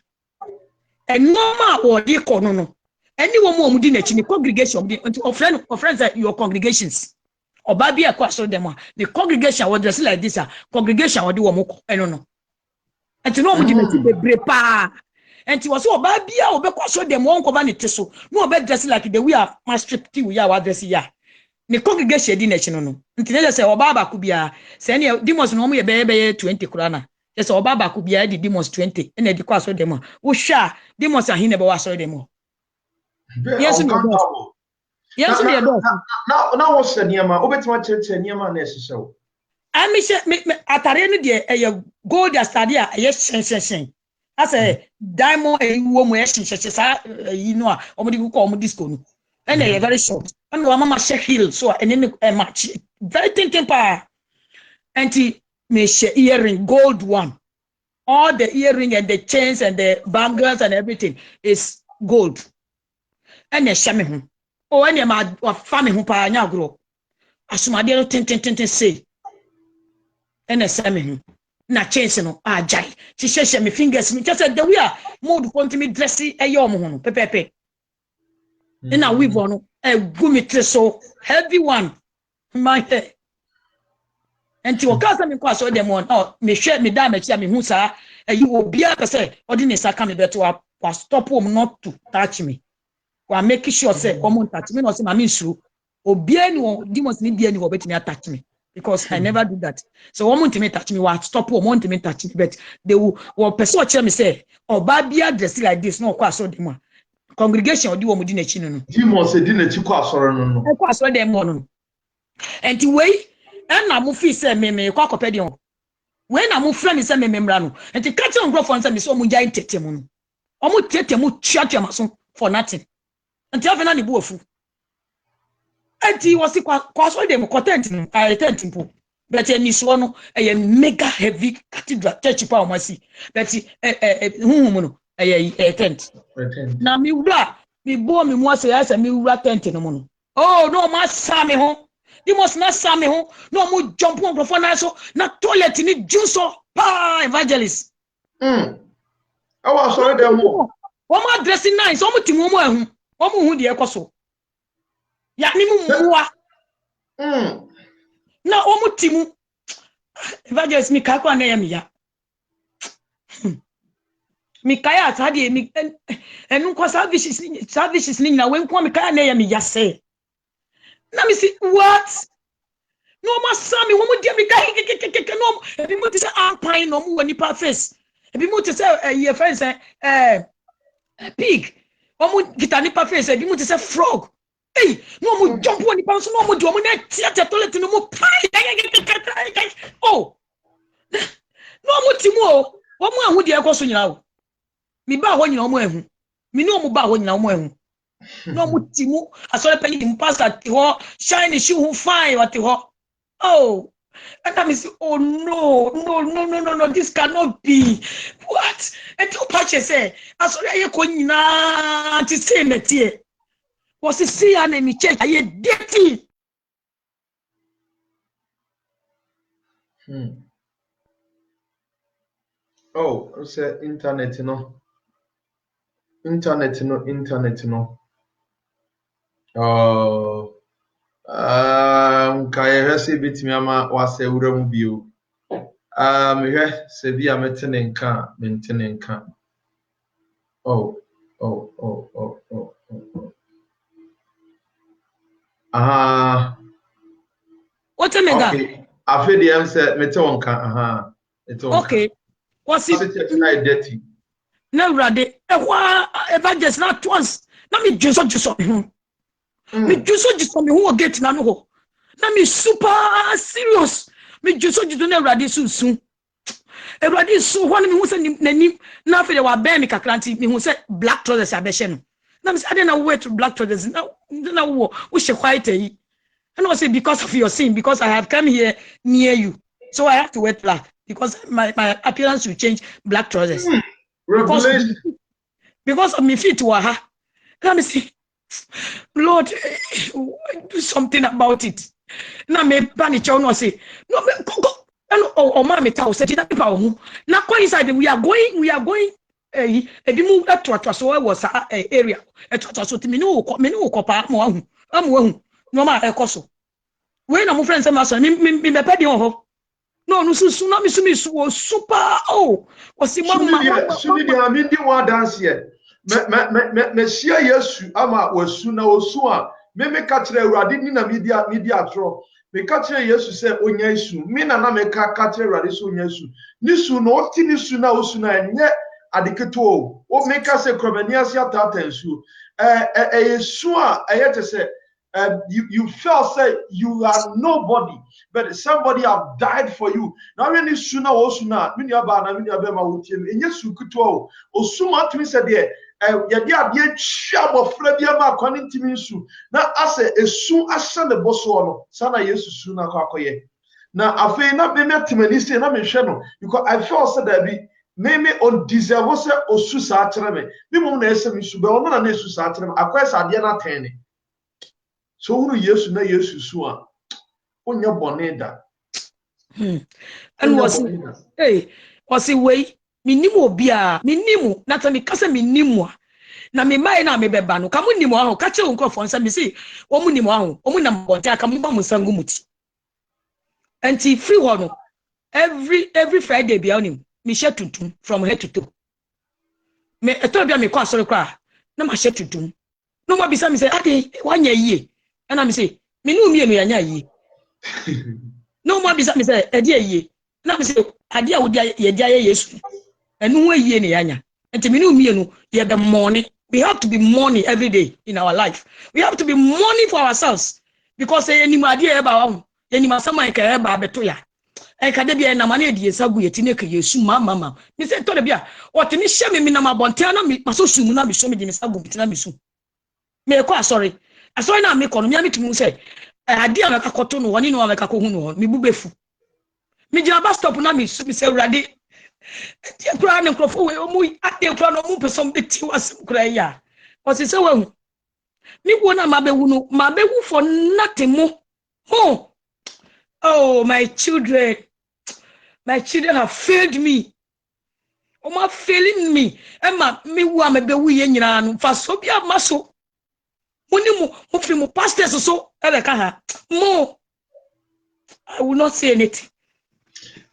enoma wo di kono no eni wo mo di na chi ni congregation di of friends that your congregations oba bi ekwasoro dem the congregation was just like this congregation wo di wo mo eno no enti no mo di na chi bebre pa and he was so bad bia obekwa so dem won cover ne teso no obe dress like the way a mastripti we ya dress ya ne congregation di na chi no nti ne say oba ba ku bia say ne demons no mo ye be 20 kura na yes oba ba ku bia di demons 20 na di kwa so dem wo hwa demons ahin ne be wa so dem yes no yes no now what's the niema obetima cheche niema na esisho ami she atare no de gold astade a ye shen as a diamond wo mo ye shen sa you know omodi ku ko disco no and they very short and mama she heel so and then match very thinking pa anti me she earring gold one all the earring and the chains and the bangles and everything is gold and they shame me oh and ma family hu pa nya agro asumade no tin say and they shame me na chains no ajai she share me fingers me just the way mode want me dress e yom hu no pepepe and I weave on a gummy so heavy one my head and to cause me kwaso dem on oh me share me da me chia me hu sa you will be able to say ordinary come me better to stop him not to touch me or make sure say come touch me no say me sure obi any demons ni bi any go bet me touch me because I never do that so one want me touch me what stop one want me touch me but they will person tell me say oba bia dress like this no kwaso dem congregation odi wo mudi na chi no demons edi na chi kwa asoro no kwa asoro dem no enti wei na mo fi se me kwa kopedi on wei na mo fra mi se me mra no enti ka che ngrofo se me so mo nja tetemu no omo tetemu chiatia maso for nothing enti afena ni bu ofu enti wo si kwa asoro dem content no I tent mpo but ni so no e mega heavy cathedral church pa o masi but huhum no tent na mi wura mi bo mi mo ase mi wura tent no mo no oh no ma sa me ho di must not sa me ho no mo jump on profile na so na toilet ni juice pa evangelist awa so dem mo wo ma dressing nice wo mo ti mo ehun wo mo hu de ekoso ya ni mu muwa na wo mo ti mu evangelist mi ka kwa na ya mi ya Mikaya atade mi enu ko services ni na we nko Mikaya na ya mi yase na mi si what no ma sami wo mo dia Mikaya no ebi mo ti say ampine no mo wani pa face ebi mo ti say ye friends pig wo mo kita ni pa face ebi mo ti say frog hey no mo jump wani pa so no mo di wo mo na theater toilet no mo oh no mo ti mo wo mo ahu dia ko so nyina wo mi ba ho nyina omo ehu mi ni omo ba ho nyina omo ehu no mo timu asore pani tim pastor ti ho shine shoe hu fine what ho oh and I say oh no this cannot be what and you patch say asore aye ko nyina ti say na tie was see ya na mi check aye dirty oh say internet no kaya hwese bitimi ama wase wura mu bio mehwe se bia metene nka oh what a mega okay afedi am se mete wonka okay what's it dirty na urade ehwa evangelist na once na me Jesus me Jesus me who get na no ho na me super serious me Jesus na urade sunsun urade so ho na me hu se nanim na afede wa ben me kakranti me hu se black trousers abehye no na me say I don't wear to black trousers na wo she white yi and I say because of your sin because I have come here near you so I have to wear black because my appearance will change black trousers because of me feet waha let me see Lord do something about it na me panic no say no go oh mama tell say that people who na go inside we are going ebi mu atwa so was area atwa so timi no ko pa mo ahu no ma ekoso we na mo friend say ma so me pedi ho no tsunami sumi was super was the sumi dia amindi wa dance here me share yesu ama wasu na osu a me ka kire awurade ni na media tro me ka kire yesu se onya isu me na me ka kire awurade se onya isu ni su no oti ni su na osu na enye adeketo o me ka se kromania sia tatansu yesu a ayete se you felt say you are nobody, but somebody have died for you. Now when you sooner or sooner, many about na many about my wutim. In yesu kuto, osuma to me said there. Yadia be shab of Frebia ma according to me su. Now I say esu ashan the boss one. Sana yesu sooner kwakoye. Now I feel not be met me say na me hwe because I feel said that be maybe on deserve say osu sa akyere me. Bi mo na ese me su be ono na esu sa akyere me. Akwesa ade na ten ni. So who yesu na yesu su a onya bone da and was way minimum obi a minimum na ta me kasa minimum na me mai na me beba no ka munimum aho ka che nkofo nsa me si wo munimum aho wo munam bonte aka mo ba mo sangu muti anti free ho no every Friday bia onim me share tutum from head to toe me eto bia me kwa soro kwa na ma share tutum no mo bisa me say ade wanya yie and me say me no mi enu yanya yie no more bisa me say ade yie na me say ade a wo dia ye dia ye yesu enu ho yie ne yanya enti me no mi enu ye the morning we have to be mourning every day in our life we have to be mourning for ourselves because any ade e ba wa any masama ka e ba beto ya e ka de bia na mane die sagu ye tine ka yesu mama me say to de bia o tini hye me na mabonte na me maso sumu na me so me di me sagu bitina me su me ko asori na me kono me tumi say ade a ka koto no woni no ka ko hu no me bubefu me jina bus stop na me su me say urade ti kura ne krofo we omu ade kura no mu person beti wasem kura ya o se wa hu me wo na mabewu for nothing mo oh my children have failed me oma failing me ema me wo amabewu ye nyina no fa so bia maso mo free mo pastors so eleka ha mo I will not say anything.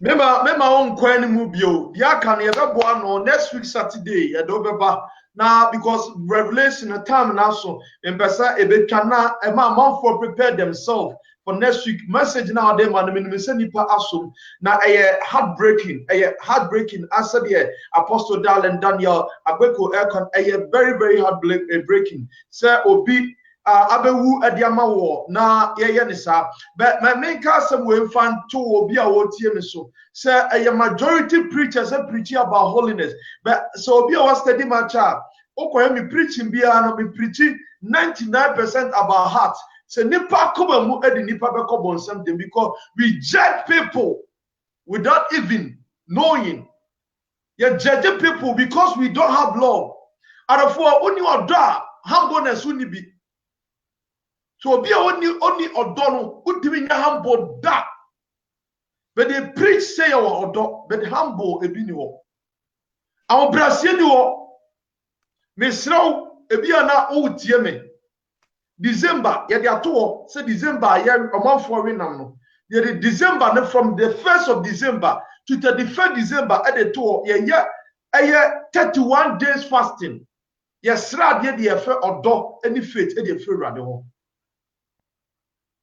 Mema on kwani mu bio dia kan ye bebo no next week Saturday ye do beba now because revelation a time now so in pesa ebetwa na e ma for prepare themselves for next week message now dem man me say nipa asom na heartbreaking as said here Apostle Daniel Agbeko Elkan very very heartbreaking say obi abewu adiama wo na ye ne sa but my main case we fan to obi a wo tie me so say majority preachers are preaching about holiness but so obi a was study my child okoye me preaching bia no me preaching 99% about heart say nipa koba mu edi nipa be ko bonsam dem because we judge people without even knowing you judge people because we don't have love and for only oda humbleness uni be so be only odono udimi nya humble da but they preach say our odo but humble ebi ni wo our brasie ni wo mesraw ebi ana o tie me December ye dey ato say December ye omanfo winam no ye dey December from the 1st of December to 31st December at the to ye 31 days fasting ye sra de ye fe odo any faith e dey fe rade ho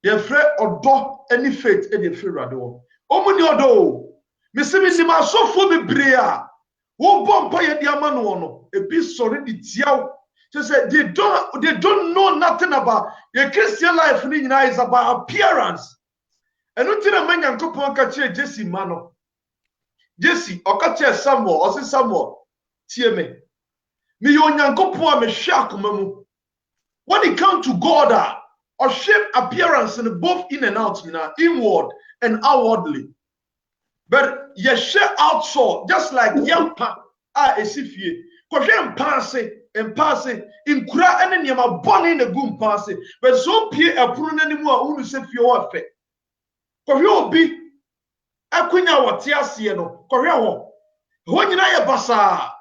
ye fe odo any faith e dey fe rade ho omuni odo me se me nima sofo bebrea wo bompa ye di ama no no ebi sori di tiaw say they don't know nothing about the Christian life is about appearance and until a man can come catch Jesse mano Jesse or catch Samuel or say Samuel TM me yon yankopo me shark mamu when it comes to God or shape appearance in both in and out inward and outwardly but ye share outside just like yampa esifie ko passe and passing in kura and nyama boni na gum passing but so pie apuru nanimu a unu se fie wo afa ko hwe obi akunya wote ase no ko hwe ho nyina ye basa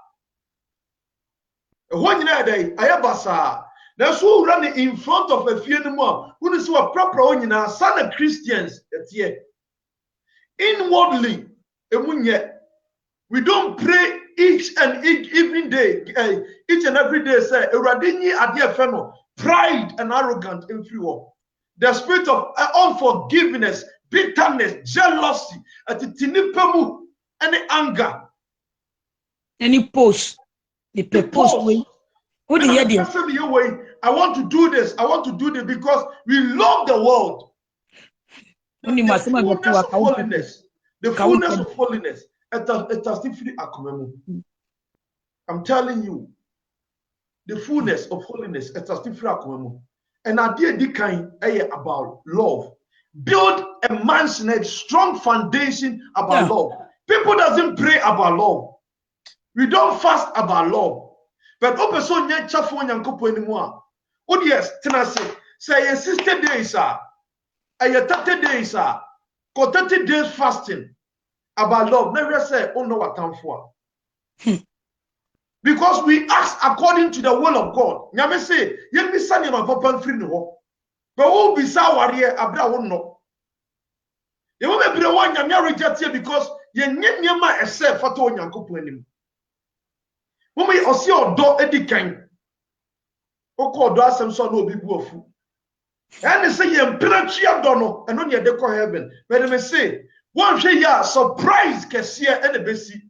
ho nyina dai aye basa na so run in front of a fie no mu a unu se wa proper ho nyina sana Christians etie Inwardly, we don't pray each and every day, each and every day. Say, pride and arrogance in free. The spirit of unforgiveness, bitterness, jealousy, any anger, any post, the post. Who do you do? I want to do this. I want to do this because we love the world. The fullness of holiness. The fullness of holiness. I'm telling you, the fullness of holiness. And I did kind about love. Build a man's net, strong foundation about love. People doesn't pray about love. We don't fast about love. But open so nya chafo nyankopo anymore. Oh yes, say 60 days, 30 days, 30 days fasting about love. Never say, oh no, what time for? Because we ask according to the will of God. Nyame say, yen mi sani ma papa free no. But who be sa warrior abra won no. Ye wo be bre wan nyame reject here because yen nyema ese fato nyankopo anim. Mummy osi odo edikan. Oko odo asem so na obi bu ofu. And say ye mpirachi do no, eno ne de ko heaven. But me say, one hwe ya surprise kese and besi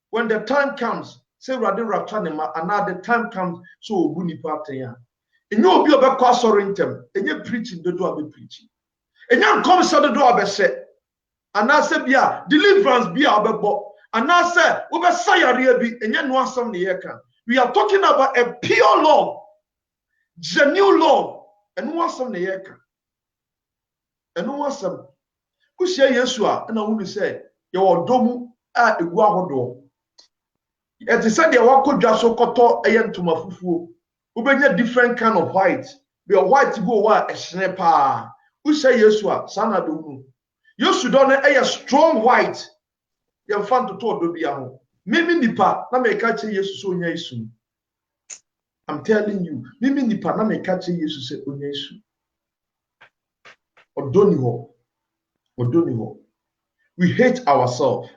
when the time comes. Say rade raptanema another time comes so obu nipa aten. Enye obi obekọ asori ntem, enye preaching dodo abe preaching. Enye come so dodo abe se. Anase bia deliverance bia obebo. Anase obe sayare bi enye no asam ne yeka. We are talking about a pure love, genuine love, and no asam ne yeka. And no asam. Kusia Yesu a na wo say ye odomu a egu ahodo. It is said they walk so koto ntoma fufuo. Ubenya different kind of white. Be white go wa ehne pa. Who say Yesu a sana do mu. Yesu don e strong white. Ye fan to do bia ho. Mimi nipa na me ka che Yesu so onya isu. I'm telling you, mimi nipa na me ka che Yesu se onya isu. Odoni ho. Odoni ho. We hate ourselves.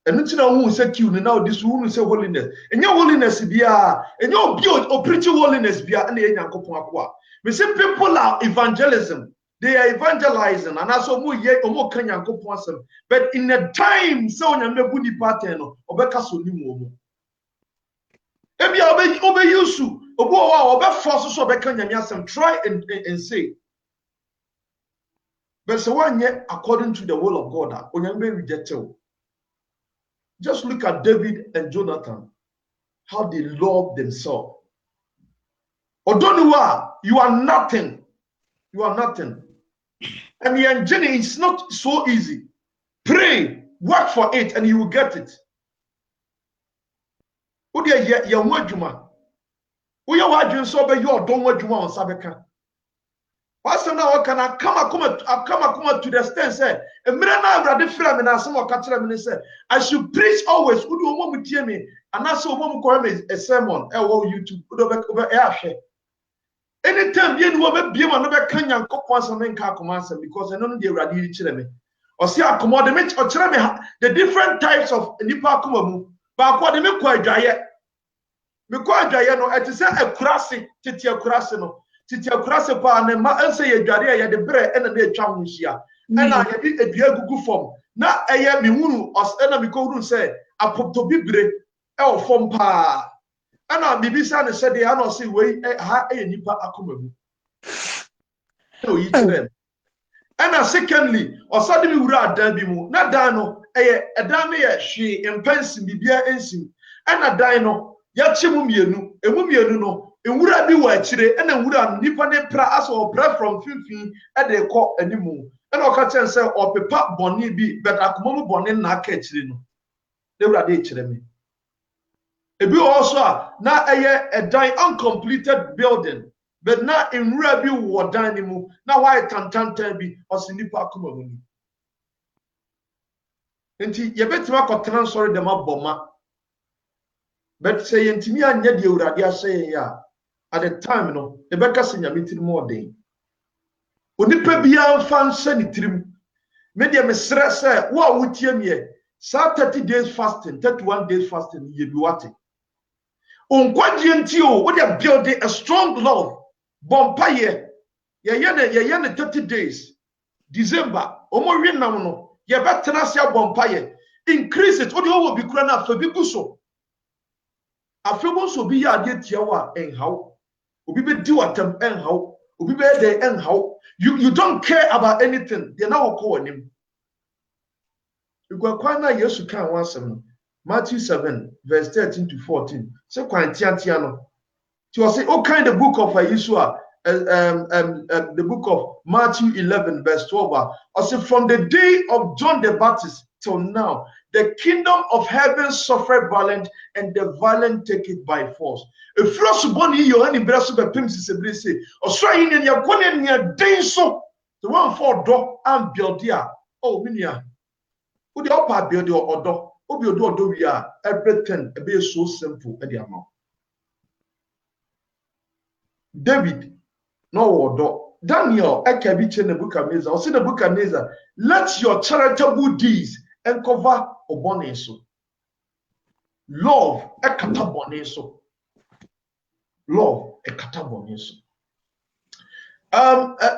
And nothing who say you now this who say holiness. And your holiness bia, and your build or preaching holiness bia, and the Yankopon akwa. We say people are evangelism. They are evangelizing, and also more ye or more Yankopon. But in the time, so on your buni pattern or bekaso ni mo. Ebi obe yusu, obe force so bekan yamiasem. Try and say. But so one yet according to the will of God, onyambe rejected. Just look at David and Jonathan, how they love themselves. Odoniwa, you are nothing. You are nothing. And the journey is not so easy. Pray, work for it, and you will get it. Udia ya wajuma. Uya wajun so be you don wajuma on sabeka. Pastor now can I come to the stand say I should preach always. Who do want to hear me? And that's what call me a sermon. YouTube. Anytime you will be another Kenyan because I know they ready to me. Or see, I command the different types of nipa kumamu. But what they make quite dry. Because dry no, it is a kurasi, titia kurasi no. Titia kurase pa ne ma ense ye dware ye de bre ena na etwa honhia ena ye bi edua gugu fom na eye mi hunu os ena mi ko hunu se apopto bibre e o fom pa ena bibisa ne se de ana se wei ha eye nipa akomamu no yi tirem ena secondly osade mi wura adan bi mu na dan no eye edan me ye hwe empansi bibia ensim ena dan no ya chemu mienu emu mienu no Ewura bi wa chire ena ewura nipa ne pra aso bra from finfin e de ko animu ena o ka chen say o pepa boni bi but akomo boni na aka chire no ewura de chire me ebi also na eye a dan uncompleted building but na ewura bi wo dan ni mu na why tantantan bi o si nipa akoma boni enti ye betima ko transfer dem aboma but say yentimi anya de ewura de asey ya at the time no ebeka se nyame tirim ode onipa bia fan se ni tirim media me stress say wo wutie me sa 30 days fasting 31 days fasting ye bi wate onkwaje nti o we dey building a strong love bompaye ye 30 days December omo wi nam no ye betena sia bompaye increase it odi wo bi kura na fa bi guso afebo so bi ya ade tia wa enhaw obi be di watam enhaw obi be dey enhaw you don't care about anything they na wo ko onim igwa kwa na Yesu kan wansem Matthew 7 verse 13 to 14 say kwan tiantia no ti o say o kind the book of Yeshua the book of Matthew 11 verse 12 I say from the day of John the Baptist till now the kingdom of heaven suffered violence and the violent take it by force. If you are born here and embrace the pimps say or so in your one near day so the one for door and build there. Oh minia. Who the upper build your door? Who build your door we are everything be so simple at the amount. David no order. Daniel Ekebich in the book of Neza. Or see the book of Neza. Let your charitable deeds and cover oboneso. Love a kataboneso. Love a kataboneso.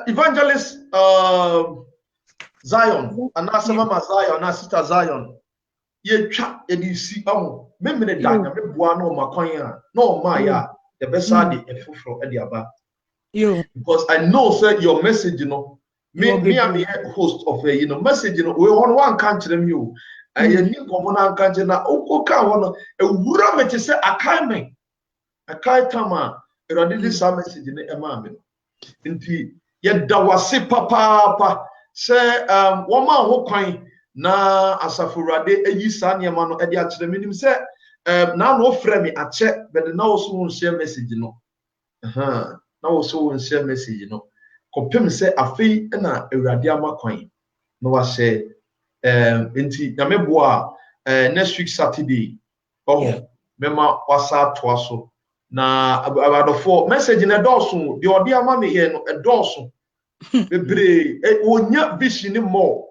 Evangelist Zion, and now Mama Zion, and Sister Zion. Ye chat ye see maybe the dagger, maybe no makoya, no maya, the best side a fufro at the aba. Because I know said your message, you know. Me I'm the host of a message, you know, we want one country them you. I need common country now. Okay, one a wura me say I can't tama eradi some message in a man. Inti ye da wase papa say one man ho kwan na asafurade eyi sa niam no e de akere minim say na no frɛ me ache but na also won share message no. Na also won share message no. Kopem say afei na awurade amakwan no wa share nti na meboa next week Saturday mema wasa to aso na abadofo message na dɔso de ɔde ama me ye no dɔso bebre onya vision ni more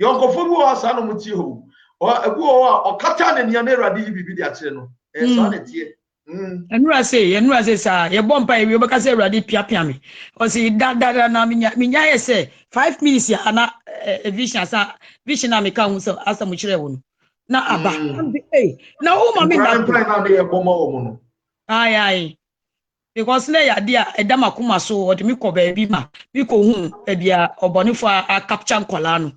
yonkofo bi wasa no mutie ho ebu o ɔkata na nia na awurade yi bibi de akere no sa na tie enura say sa ye bompa e we beka say awurade piapia me o say da na minya ye say 5 minutes ya na vision na me ka hu so asa mu kire wo no na aba na o ma me na ye boma wo no ai because na ya dia edama kuma so o de me ko ba bi ma bi ko hu e bia obonifo a capture nkola no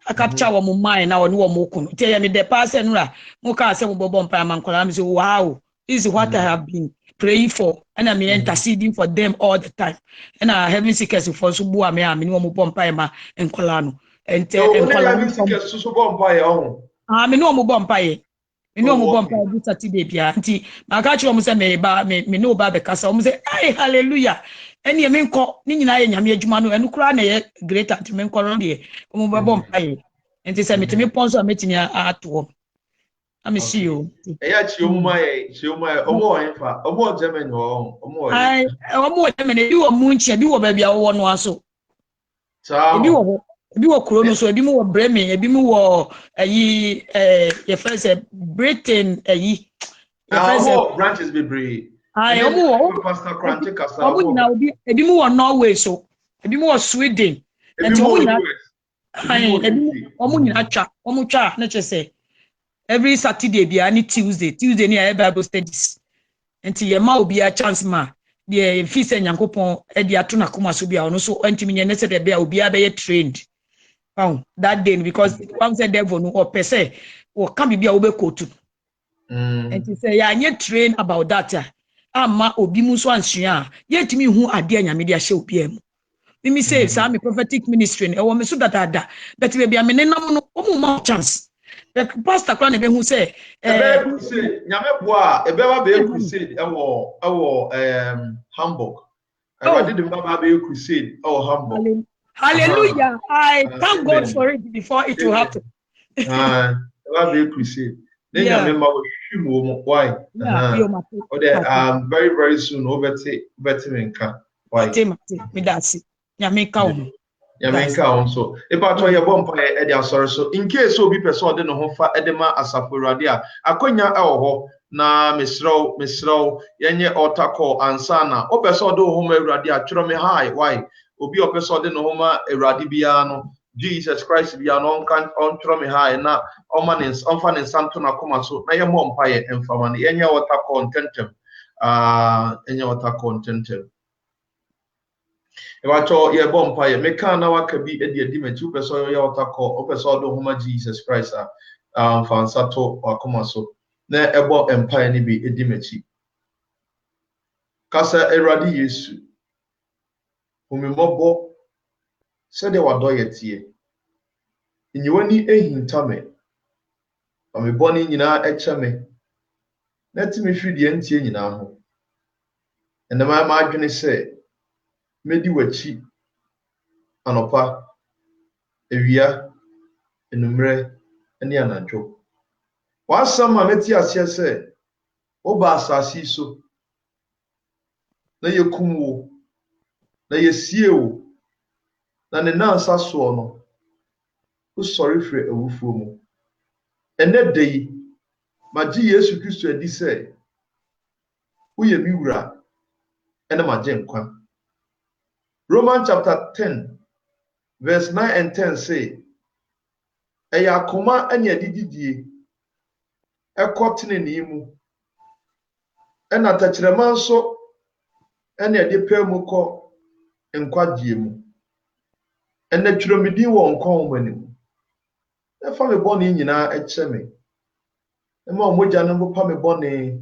a capture wo mo mind na wo mo ku no tie ya me de pass enura mo ka say mo bompa ma nkola me say wow. This is what I have been praying for, and I'm interceding for them all the time. And I having sickness for Subu, I mean, one bompa and Colano. And having sickness to Subu, I mean, no more bompa. No more bompa this Saturday, Pianti. My catch almost a me no baby cast almost say, hey, hallelujah. And you mean call Nina and Yamajumano and Ukraine greater to men Colombia, bompa. And they said me to me, Ponzo meeting at home. I'm see you. Yeah, my omo enfa, omo German ho, omo. Omo German e bi wo munchi, e bi wo ba bia wo no aso. Sa. E bi wo kuro no so, e bi mu wo Bremen, e bi mu wo ayi your first Britain ayi. Your branches be brave. Omo wo Pastor Kranche Kasa. Omo na obi e bi mu wo Norway so, e bi mu wo Sweden. E bi mu nyina omo nyina twa, omo twa na chese. Every Saturday be any Tuesday near Bible studies. Until your ma be a chance ma. The feast and yankopon edi atuna kuma so bia ono so antimi nye nese de bia obi be trained. That day because one said devil no or per se or can be bia obe kotu. And he say ya nye train about that. Ama obi mu so ansua. Yetimi hu ade anyame de ahye obi am. Me say say me prophetic ministry e wo me so dada but we bia me nenam no omo ma chance. The pastor Kwan ebe hu say crusade nyame boa ebe wa be crusade ewo Hamburg. I did the baba be crusade Hamburg. Hallelujah. I thank God for it before it will happen. Wa be crusade. Then nyame ma wo hwimu mo why? Very very soon over te menka. Why? Me that's nyame ka wo. Yamenka also. About your bumper at the sorry. So in case so be person de no ho fa edema asafo Awurade a akonya ewo na misro yenye otako ansana opeso do ho ma Awurade a twero me hi why obi opeso de no ho ma Awurade bia no Jesus Christ bia no on twero me hi na omanins onfa ne santo na koma so na ye mo mpa ye emfama ne yenye otako ntentem yenye otako ntentem. Ewacho ye bompa ye meka na waka bi edi mechi upeso ya otako upeso do homa Jesus Christ fansato wakoma so na ebo empire ni bi edi mechi kasa Awurade Yesu humimobo sede wado yetie inyiwani ehintame ameboni nyina echame na timi hwidi entie nyina ho enema ma adwene se medi wachi anopa ewia enumre ene anadwo wasama meti asie se oba asasi so na yekumwo na yesiewo na ne nansa so no usori fre awufuo mu ene dei maji Yesu Kristo adi se uye miwura ene maje nkwa. Romans chapter 10 verse 9 and 10 say eya koma ene adididie ekotene ne mu ena tachirema nso ene ade pemu ko nkwadie mu ene twiromidi wo nkon manim efa me bone nyina echeme ema omogya no mpa me bone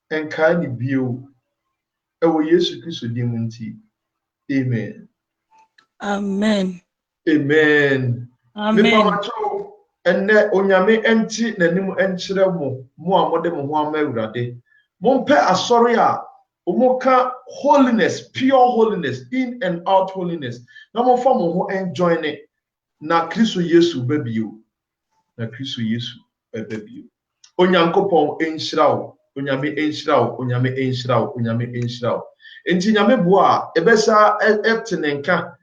enka ni bio ewo Yesu Kristo dim nti amen. Amen. Amen. Me pamacho enne onyame enti nanim enkyere mo a mode mo ho ama Awurade mompe asori a omoka holiness, pure holiness, in and out holiness na mo fa mo ho enjoy it na Kristo Yesu babio na Kristo Yesu babio onyankopon enhyirawo onyame enhyirawo onyame enhyirawo onyame enhyirawo enti nyame boa ebesa etenenka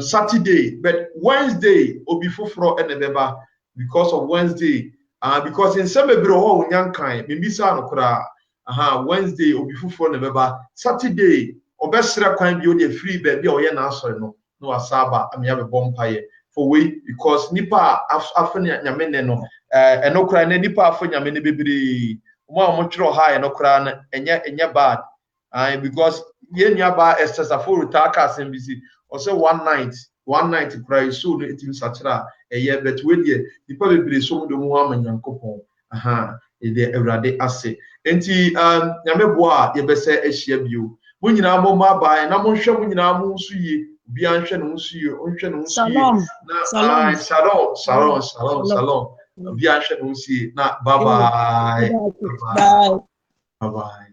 Saturday but Wednesday obi foforo enebeba because of Wednesday because in some ebro ho onyankan membisa no kra Wednesday obi foforo nebeba Saturday obesra kwan bi o de free be bi o ye na asori no no asaba amia be bompaye for we because nipa afani nyame ne no enokra na nipa afani nyame ne bebiri mo twiro ha enokra na enya bad because ye nya ba estesafo ta aka asembisi or say one night cry so no etim sachira eye but we dey nipa bebiri so mo do mo amanyankopon ede Awurade ase enti nyame boa ye bese ehia bio mo nyina mo ma ba na mo hwe mo nyina mo nsu yi bi anhwe no nsu yi onhwe no nsu yi na shalom bi anhwe no nsu yi na bye bye.